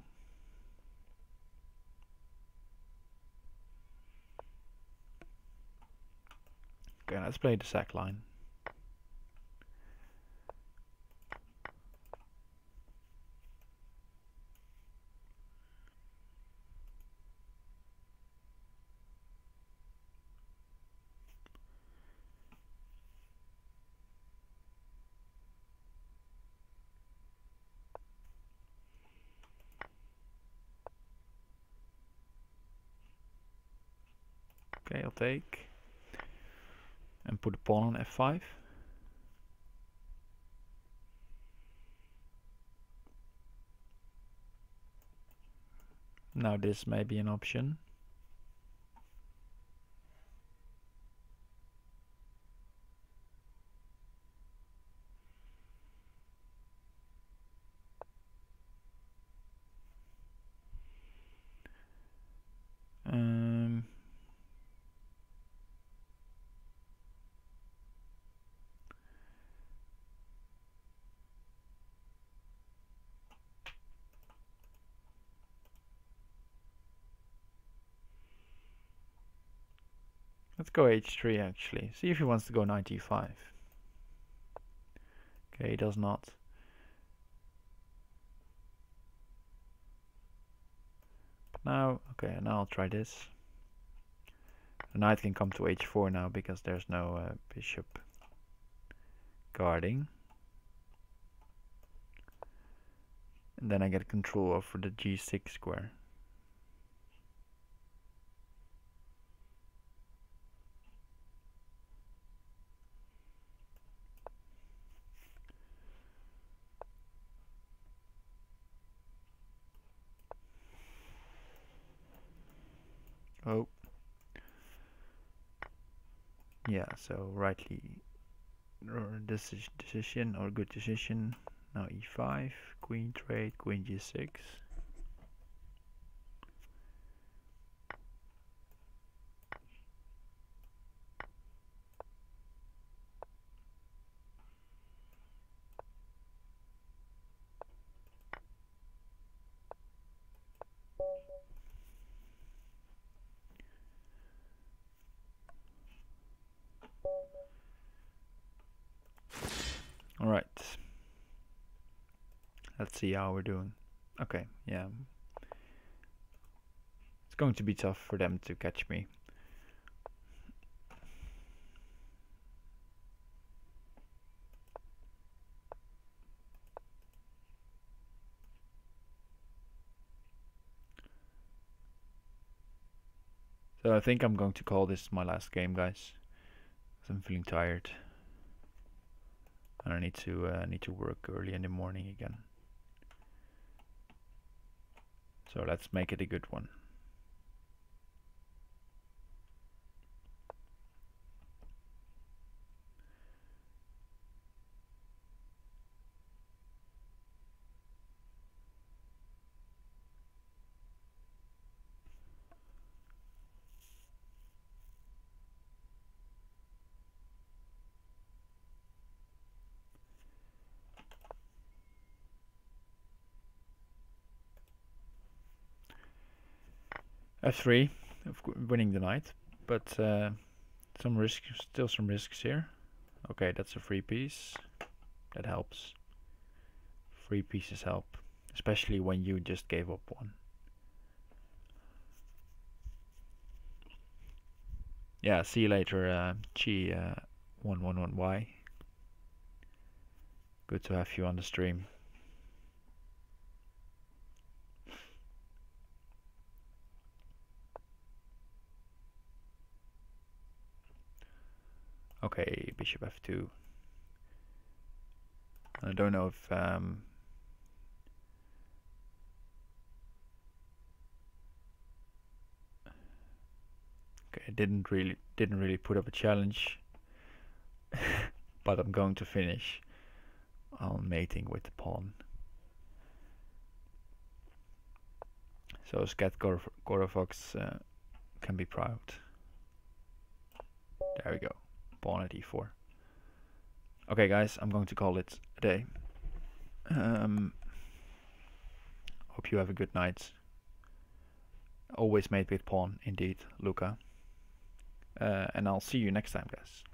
Okay, let's play the sack line. Okay, I'll take and put a pawn on f5. Now this may be an option. Let's go h3 actually. See if he wants to go knight e5. Okay, he does not. Now, okay, now I'll try this. The knight can come to h4 now because there's no bishop guarding. And then I get control over the g6 square. Oh. Yeah, so rightly decision or good decision. Now e5, queen trade, queen g6. Alright. Let's see how we're doing. Okay, yeah. It's going to be tough for them to catch me. So I think I'm going to call this my last game, guys. I'm feeling tired. And I need to work early in the morning again. So let's make it a good one. F3, winning the knight, but some risk, still some risks here. Okay, that's a free piece. That helps. Free pieces help, especially when you just gave up one. Yeah, see you later, Chi 111Y. Good to have you on the stream. Okay, bishop f2. I don't know if okay, I didn't really put up a challenge, but I'm going to finish on mating with the pawn. So Scat Gorofox can be proud. There we go. Pawn at e4. Okay guys, I'm going to call it a day. Hope you have a good night. Always mate with pawn, indeed, Luca. And I'll see you next time, guys.